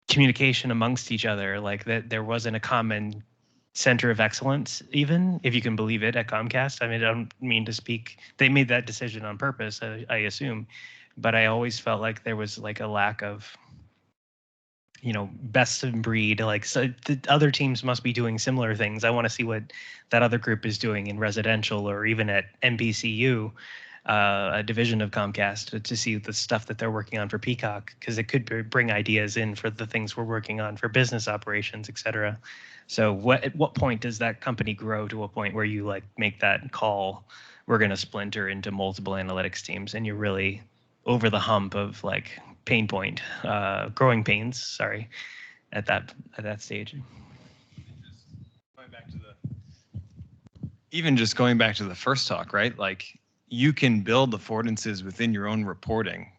communication amongst each other, like that there wasn't a common center of excellence, even if you can believe it, at Comcast. I mean, I don't mean to speak, they made that decision on purpose, I assume, but I always felt like there was like a lack of, best in breed. Like, so the other teams must be doing similar things. I want to see what that other group is doing in residential or even at NBCU, a division of Comcast, to see the stuff that they're working on for Peacock, because it could bring ideas in for the things we're working on for business operations, et cetera. So at what point does that company grow to a point where you like make that call, we're going to splinter into multiple analytics teams, and you're really over the hump of like growing pains, sorry, at that stage. Even just going back to the first talk, right? Like, you can build affordances within your own reporting,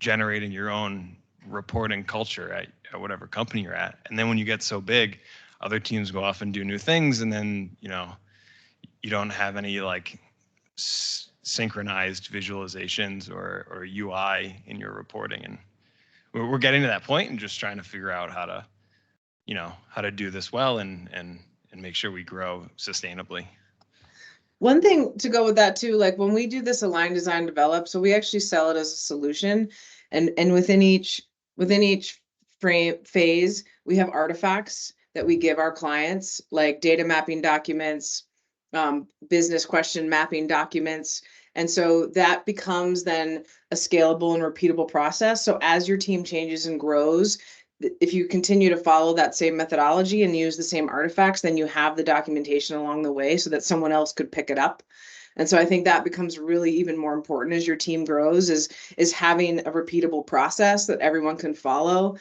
generating your own reporting culture at whatever company you're at. And then when you get so big, other teams go off and do new things, and then you don't have any like synchronized visualizations or UI in your reporting. And we're getting to that point and just trying to figure out how to do this well and make sure we grow sustainably. One thing to go with that too, like when we do this align, design, develop, so we actually sell it as a solution, and within each phase, we have artifacts that we give our clients, like data mapping documents, business question mapping documents. And so that becomes then a scalable and repeatable process. So as your team changes and grows, if you continue to follow that same methodology and use the same artifacts, then you have the documentation along the way so that someone else could pick it up. And so I think that becomes really even more important as your team grows, is having a repeatable process that everyone can follow,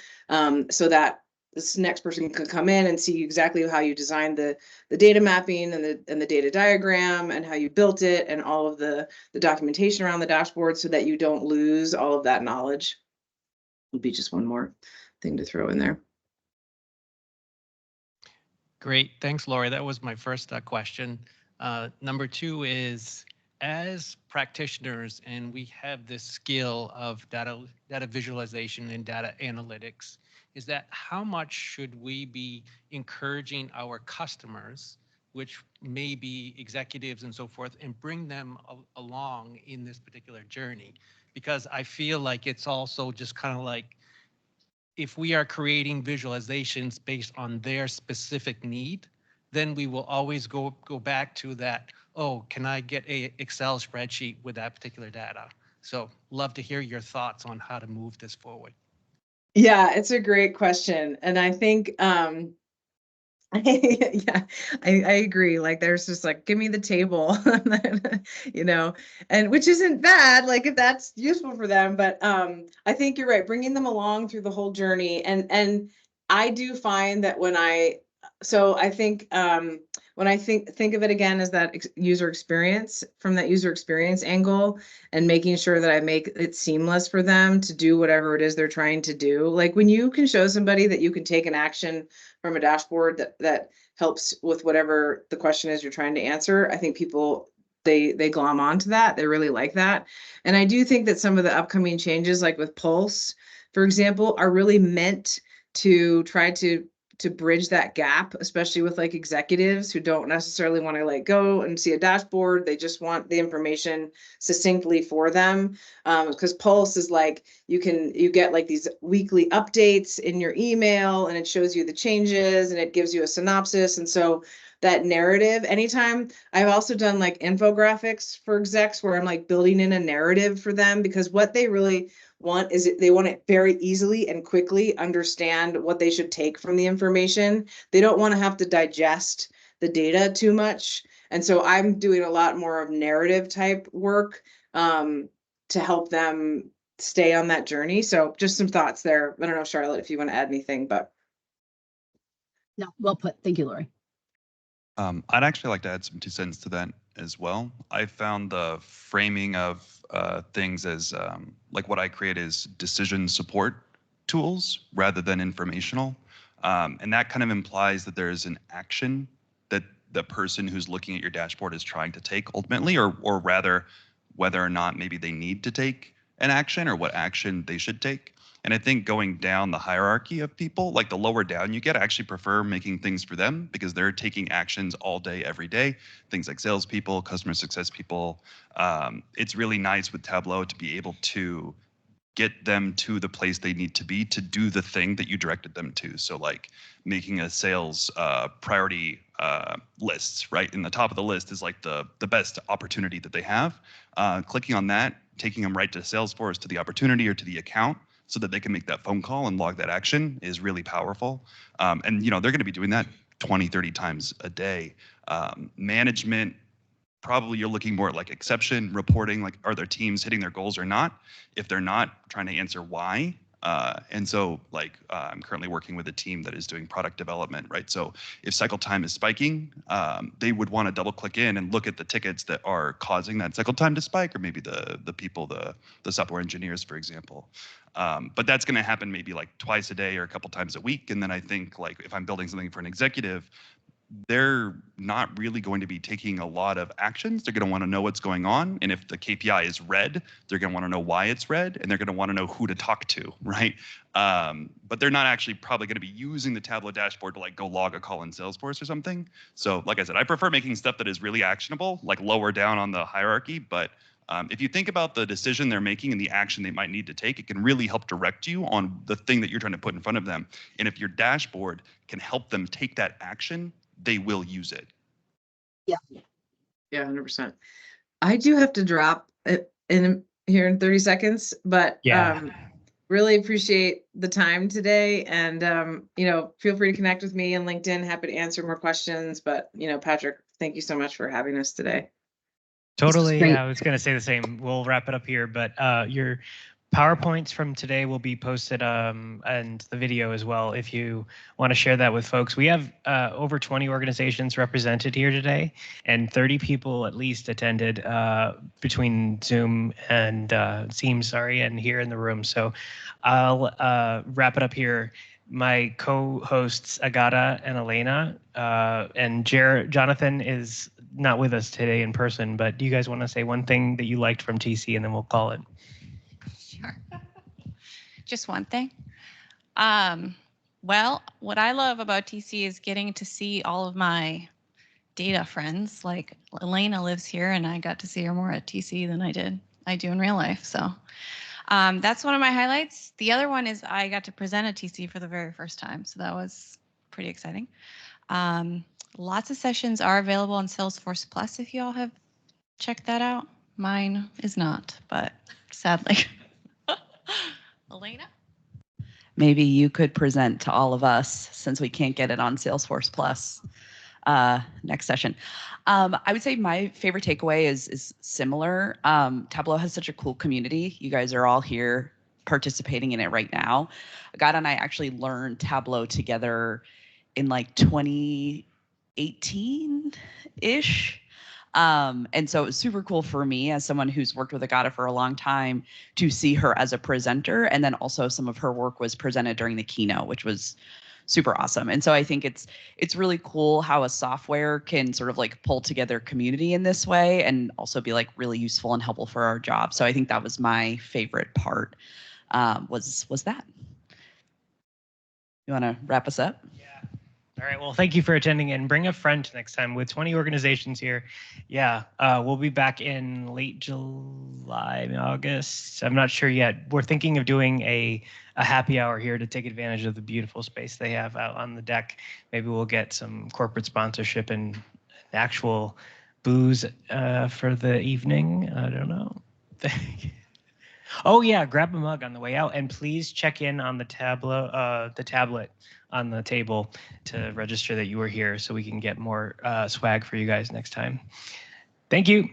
so that this next person can come in and see exactly how you designed the data mapping and the data diagram and how you built it and all of the documentation around the dashboard, so that you don't lose all of that knowledge. Would be just one more thing to throw in there. Great, thanks, Laurie. That was my first question. Number two is, as practitioners, and we have this skill of data visualization and data analytics, is that how much should we be encouraging our customers, which may be executives and so forth, and bring them along in this particular journey? Because I feel like it's also just kind of like, if we are creating visualizations based on their specific need, then we will always go back to that, oh, can I get a Excel spreadsheet with that particular data? So love to hear your thoughts on how to move this forward. Yeah, it's a great question. And I think, yeah, I agree. Like, there's just like, give me the table, you know, and which isn't bad, like if that's useful for them. But I think you're right, bringing them along through the whole journey. And I do find that when I think when I think of it again as that user experience, from that user experience angle, and making sure that I make it seamless for them to do whatever it is they're trying to do. Like when you can show somebody that you can take an action from a dashboard that helps with whatever the question is you're trying to answer, I think people, they glom onto that. They really like that. And I do think that some of the upcoming changes, like with Pulse, for example, are really meant to try to bridge that gap, especially with like executives who don't necessarily want to like go and see a dashboard. They just want the information succinctly for them. Because Pulse is like, you get like these weekly updates in your email, and it shows you the changes and it gives you a synopsis. And so that narrative, anytime, I've also done like infographics for execs where I'm like building in a narrative for them, because what they really want is they want to very easily and quickly understand what they should take from the information. They don't want to have to digest the data too much. And so I'm doing a lot more of narrative type work to help them stay on that journey. So just some thoughts there. I don't know, Charlotte, if you want to add anything, but. No, well put. Thank you, Laurie. I'd actually like to add some 2 cents to that as well. I found the framing of things as like what I create is decision support tools rather than informational. And that kind of implies that there's an action that the person who's looking at your dashboard is trying to take ultimately, or rather whether or not maybe they need to take an action or what action they should take. And I think going down the hierarchy of people, like the lower down you get, I actually prefer making things for them because they're taking actions all day, every day. Things like salespeople, customer success people. It's really nice with Tableau to be able to get them to the place they need to be to do the thing that you directed them to. So like making a sales priority lists, right? In the top of the list is like the best opportunity that they have. Clicking on that, taking them right to Salesforce, to the opportunity or to the account, so that they can make that phone call and log that action is really powerful. And you know, they're going to be doing that 20, 30 times a day. Management, probably you're looking more at like exception reporting, like are their teams hitting their goals or not? If they're not, trying to answer why. And so like I'm currently working with a team that is doing product development, right? So if cycle time is spiking, they would want to double click in and look at the tickets that are causing that cycle time to spike, or maybe the people, the software engineers, for example. But that's going to happen maybe like twice a day or a couple times a week. And then I think like if I'm building something for an executive, they're not really going to be taking a lot of actions. They're going to want to know what's going on. And if the KPI is red, they're going to want to know why it's red, and they're going to want to know who to talk to, right? But they're not actually probably going to be using the Tableau dashboard to like go log a call in Salesforce or something. So like I said, I prefer making stuff that is really actionable, like lower down on the hierarchy. But if you think about the decision they're making and the action they might need to take, it can really help direct you on the thing that you're trying to put in front of them. And if your dashboard can help them take that action, they will use it. Yeah. Yeah, 100%. I do have to drop it in here in 30 seconds, but really appreciate the time today. And, you know, feel free to connect with me on LinkedIn. Happy to answer more questions. But, you know, Patrick, thank you so much for having us today. Totally. I was going to say the same. We'll wrap it up here, but your PowerPoints from today will be posted and the video as well if you want to share that with folks. We have over 20 organizations represented here today, and 30 people at least attended between Zoom and Teams, and here in the room. So I'll wrap it up here. My co-hosts Agata and Elena and Jonathan is not with us today in person, but do you guys want to say one thing that you liked from TC, and then we'll call it? Sure. Just one thing. Well, what I love about TC is getting to see all of my data friends. Like Elena lives here, and I got to see her more at TC than I do in real life. So that's one of my highlights. The other one is I got to present at TC for the very first time, so that was pretty exciting. Lots of sessions are available on Salesforce Plus if you all have checked that out. Mine is not, but sadly. Elena? Maybe you could present to all of us since we can't get it on Salesforce Plus next session. I would say my favorite takeaway is similar. Tableau has such a cool community. You guys are all here participating in it right now. Agata and I actually learned Tableau together in like 2018-ish. And so it was super cool for me as someone who's worked with Agata for a long time to see her as a presenter. And then also some of her work was presented during the keynote, which was super awesome. And so I think it's really cool how a software can sort of like pull together community in this way and also be like really useful and helpful for our job. So I think that was my favorite part, was that. You want to wrap us up? Yeah. All right. Well, thank you for attending, and bring a friend next time. With 20 organizations here, yeah, we'll be back in late July, August. I'm not sure yet. We're thinking of doing a happy hour here to take advantage of the beautiful space they have out on the deck. Maybe we'll get some corporate sponsorship and actual booze for the evening. I don't know. Oh yeah, grab a mug on the way out, and please check in on the the tablet on the table to register that you were here, so we can get more swag for you guys next time. Thank you.